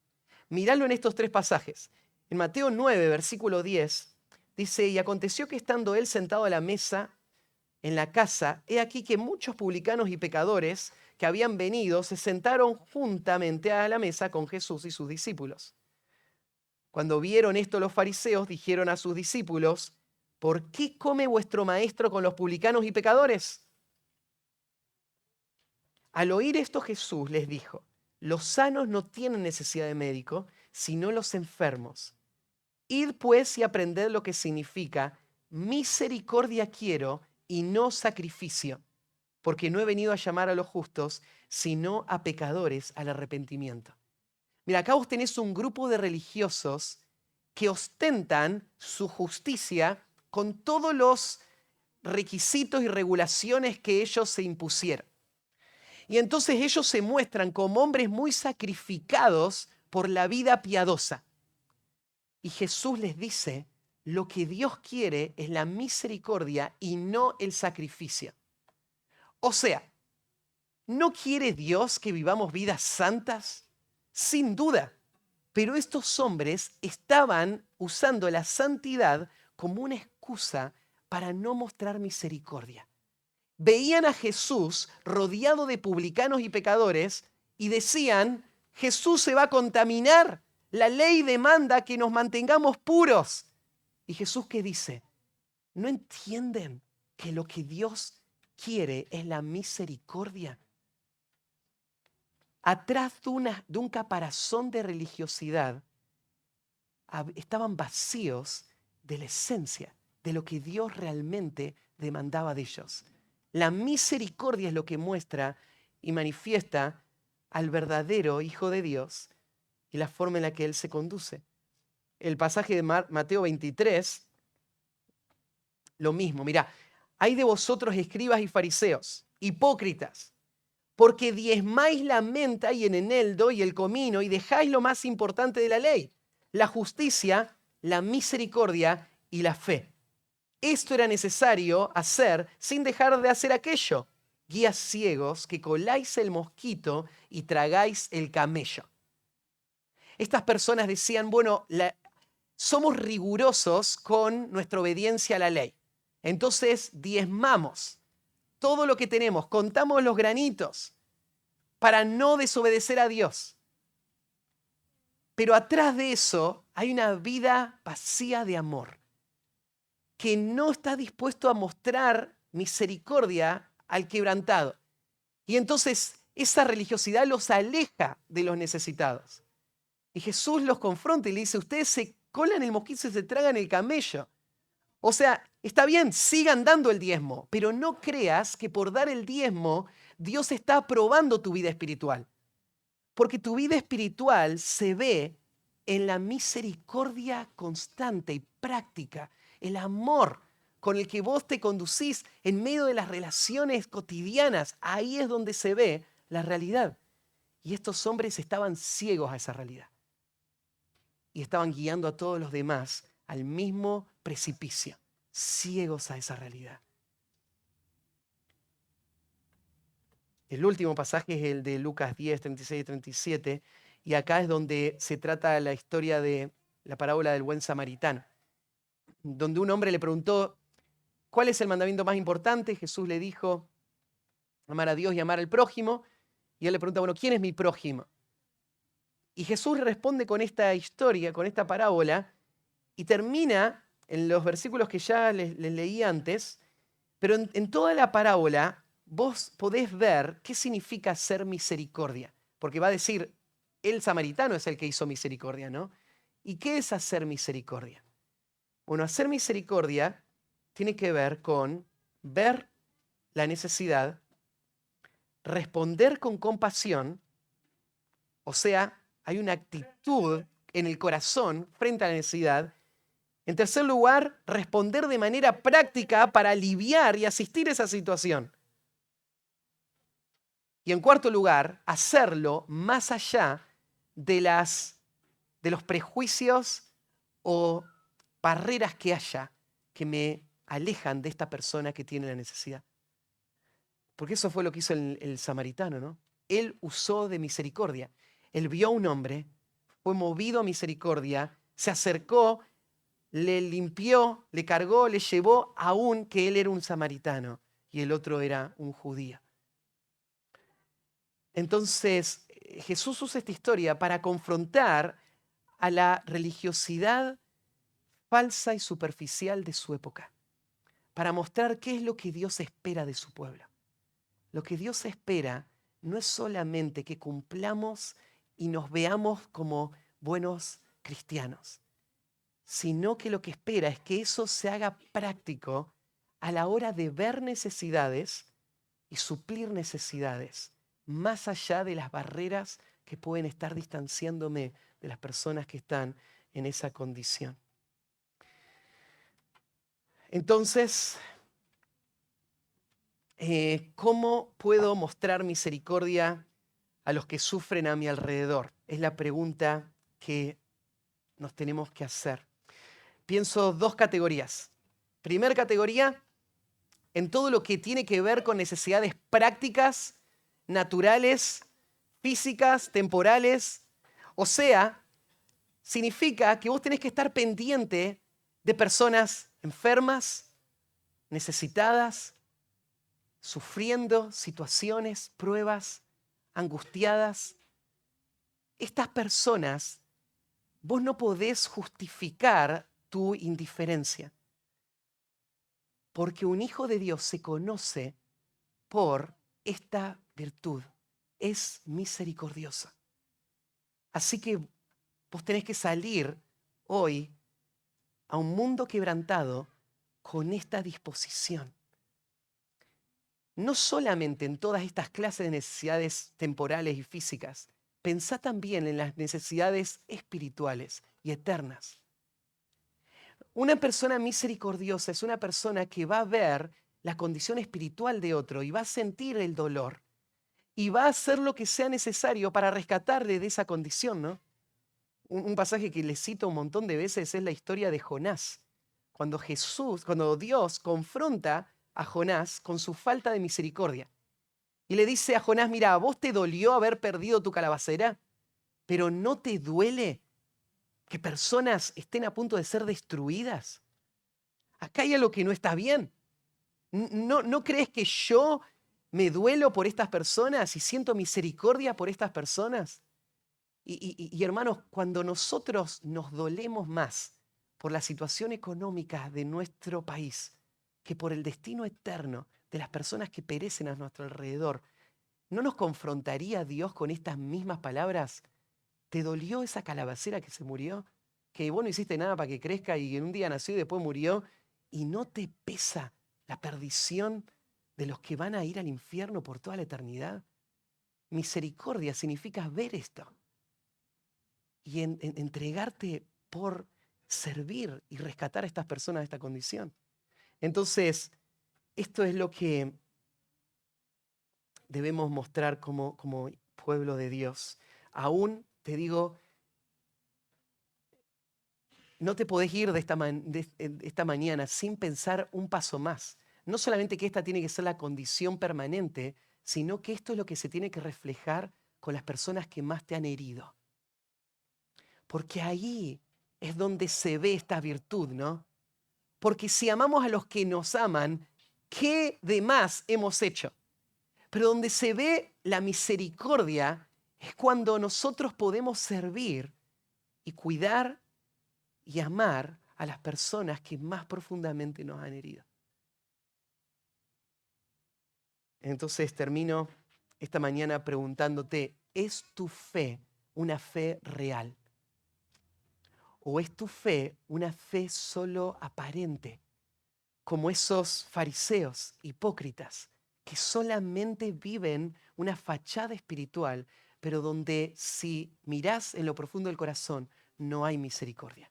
Míralo en estos 3 pasajes. En Mateo 9, versículo 10, dice, y aconteció que estando él sentado a la mesa en la casa, he aquí que muchos publicanos y pecadores que habían venido se sentaron juntamente a la mesa con Jesús y sus discípulos. Cuando vieron esto los fariseos, dijeron a sus discípulos, ¿por qué come vuestro maestro con los publicanos y pecadores? Al oír esto Jesús les dijo, los sanos no tienen necesidad de médico, sino los enfermos. Id pues y aprended lo que significa, misericordia quiero y no sacrificio, porque no he venido a llamar a los justos, sino a pecadores al arrepentimiento. Mira, acá vos tenés un grupo de religiosos que ostentan su justicia con todos los requisitos y regulaciones que ellos se impusieron. Y entonces ellos se muestran como hombres muy sacrificados por la vida piadosa. Y Jesús les dice, lo que Dios quiere es la misericordia y no el sacrificio. O sea, ¿no quiere Dios que vivamos vidas santas? Sin duda. Pero estos hombres estaban usando la santidad como una excusa para no mostrar misericordia. Veían a Jesús rodeado de publicanos y pecadores y decían, Jesús se va a contaminar, la ley demanda que nos mantengamos puros. ¿Y Jesús qué dice? ¿No entienden que lo que Dios quiere es la misericordia? Atrás de un caparazón de religiosidad estaban vacíos de la esencia, de lo que Dios realmente demandaba de ellos. La misericordia es lo que muestra y manifiesta al verdadero Hijo de Dios y la forma en la que Él se conduce. El pasaje de Mateo 23, lo mismo. Mirá, hay de vosotros escribas y fariseos, hipócritas, porque diezmáis la menta y el eneldo y el comino y dejáis lo más importante de la ley, la justicia, la misericordia y la fe. Esto era necesario hacer sin dejar de hacer aquello. Guías ciegos que coláis el mosquito y tragáis el camello. Estas personas decían, bueno, somos rigurosos con nuestra obediencia a la ley. Entonces diezmamos todo lo que tenemos, contamos los granitos para no desobedecer a Dios. Pero atrás de eso hay una vida vacía de amor, que no está dispuesto a mostrar misericordia al quebrantado. Y entonces esa religiosidad los aleja de los necesitados. Y Jesús los confronta y le dice, ustedes se colan el mosquito y se tragan el camello. O sea, está bien, sigan dando el diezmo, pero no creas que por dar el diezmo Dios está aprobando tu vida espiritual. Porque tu vida espiritual se ve en la misericordia constante y práctica, el amor con el que vos te conducís en medio de las relaciones cotidianas. Ahí es donde se ve la realidad. Y estos hombres estaban ciegos a esa realidad. Y estaban guiando a todos los demás al mismo precipicio, ciegos a esa realidad. El último pasaje es el de Lucas 10, 36 y 37, y acá es donde se trata la historia de la parábola del buen samaritano, donde un hombre le preguntó, ¿cuál es el mandamiento más importante? Jesús le dijo, amar a Dios y amar al prójimo, y él le pregunta, bueno, ¿quién es mi prójimo? Y Jesús responde con esta historia, con esta parábola, y termina en los versículos que ya les leí antes, pero en toda la parábola vos podés ver qué significa hacer misericordia, porque va a decir, el samaritano es el que hizo misericordia, ¿no? ¿Y qué es hacer misericordia? Bueno, hacer misericordia tiene que ver con ver la necesidad, responder con compasión, o sea, hay una actitud en el corazón frente a la necesidad. En tercer lugar, responder de manera práctica para aliviar y asistir esa situación. Y en cuarto lugar, hacerlo más allá de los prejuicios o barreras que haya que me alejan de esta persona que tiene la necesidad. Porque eso fue lo que hizo el samaritano, ¿no? Él usó de misericordia. Él vio a un hombre, fue movido a misericordia, se acercó, le limpió, le cargó, le llevó, aún que él era un samaritano y el otro era un judío. Entonces, Jesús usa esta historia para confrontar a la religiosidad falsa y superficial de su época, para mostrar qué es lo que Dios espera de su pueblo. Lo que Dios espera no es solamente que cumplamos y nos veamos como buenos cristianos, sino que lo que espera es que eso se haga práctico a la hora de ver necesidades y suplir necesidades, más allá de las barreras que pueden estar distanciándome de las personas que están en esa condición. Entonces, ¿cómo puedo mostrar misericordia a los que sufren a mi alrededor? Es la pregunta que nos tenemos que hacer. Pienso dos categorías. Primera categoría, en todo lo que tiene que ver con necesidades prácticas, naturales, físicas, temporales. O sea, significa que vos tenés que estar pendiente de personas enfermas, necesitadas, sufriendo situaciones, pruebas, angustiadas. Estas personas, vos no podés justificar tu indiferencia. Porque un hijo de Dios se conoce por esta virtud. Es misericordiosa. Así que vos tenés que salir hoy a un mundo quebrantado con esta disposición. No solamente en todas estas clases de necesidades temporales y físicas, pensá también en las necesidades espirituales y eternas. Una persona misericordiosa es una persona que va a ver la condición espiritual de otro y va a sentir el dolor y va a hacer lo que sea necesario para rescatarle de esa condición, ¿no? Un pasaje que le cito un montón de veces es la historia de Jonás. Cuando Dios confronta a Jonás con su falta de misericordia y le dice a Jonás, mira, ¿a vos te dolió haber perdido tu calabacera? ¿Pero no te duele que personas estén a punto de ser destruidas? Acá hay algo que no está bien. ¿No crees que yo me duelo por estas personas y siento misericordia por estas personas? Y hermanos, cuando nosotros nos dolemos más por la situación económica de nuestro país que por el destino eterno de las personas que perecen a nuestro alrededor, ¿no nos confrontaría Dios con estas mismas palabras? ¿Te dolió esa calabacera que se murió? Que vos no hiciste nada para que crezca y en un día nació y después murió. ¿Y no te pesa la perdición de los que van a ir al infierno por toda la eternidad? Misericordia significa ver esto y entregarte por servir y rescatar a estas personas de esta condición. Entonces, esto es lo que debemos mostrar como pueblo de Dios. Aún te digo, no te podés ir de esta mañana sin pensar un paso más. No solamente que esta tiene que ser la condición permanente, sino que esto es lo que se tiene que reflejar con las personas que más te han herido. Porque ahí es donde se ve esta virtud, ¿no? Porque si amamos a los que nos aman, ¿qué de más hemos hecho? Pero donde se ve la misericordia es cuando nosotros podemos servir y cuidar y amar a las personas que más profundamente nos han herido. Entonces termino esta mañana preguntándote, ¿es tu fe una fe real? ¿O es tu fe una fe solo aparente, como esos fariseos hipócritas que solamente viven una fachada espiritual, pero donde si mirás en lo profundo del corazón no hay misericordia,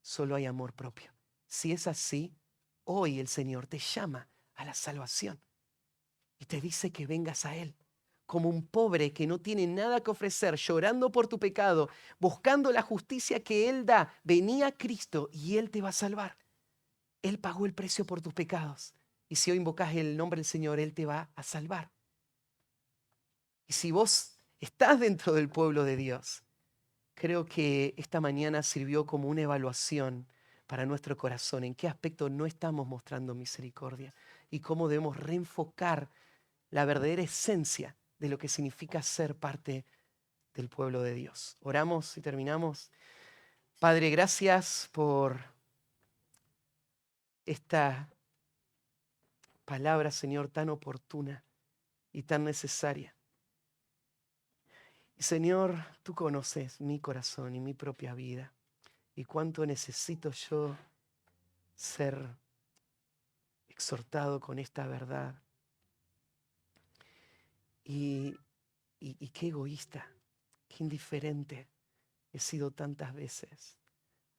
solo hay amor propio? Si es así, hoy el Señor te llama a la salvación y te dice que vengas a Él como un pobre que no tiene nada que ofrecer, llorando por tu pecado, buscando la justicia que Él da. Vení a Cristo y Él te va a salvar. Él pagó el precio por tus pecados. Y si hoy invocas el nombre del Señor, Él te va a salvar. Y si vos estás dentro del pueblo de Dios, creo que esta mañana sirvió como una evaluación para nuestro corazón, en qué aspecto no estamos mostrando misericordia y cómo debemos reenfocar la verdadera esencia de lo que significa ser parte del pueblo de Dios. Oramos y terminamos. Padre, gracias por esta palabra, Señor, tan oportuna y tan necesaria. Y Señor, tú conoces mi corazón y mi propia vida y cuánto necesito yo ser exhortado con esta verdad. Y qué egoísta, qué indiferente he sido tantas veces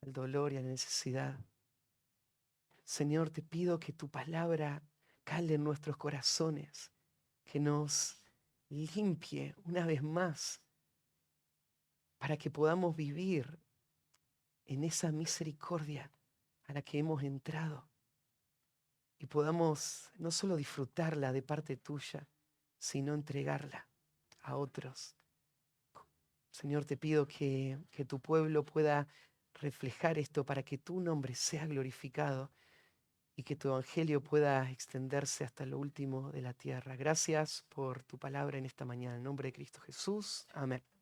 al dolor y a la necesidad. Señor, te pido que tu palabra cale en nuestros corazones, que nos limpie una vez más para que podamos vivir en esa misericordia a la que hemos entrado y podamos no solo disfrutarla de parte tuya, sino entregarla a otros. Señor, te pido que tu pueblo pueda reflejar esto para que tu nombre sea glorificado y que tu evangelio pueda extenderse hasta lo último de la tierra. Gracias por tu palabra en esta mañana. En nombre de Cristo Jesús. Amén.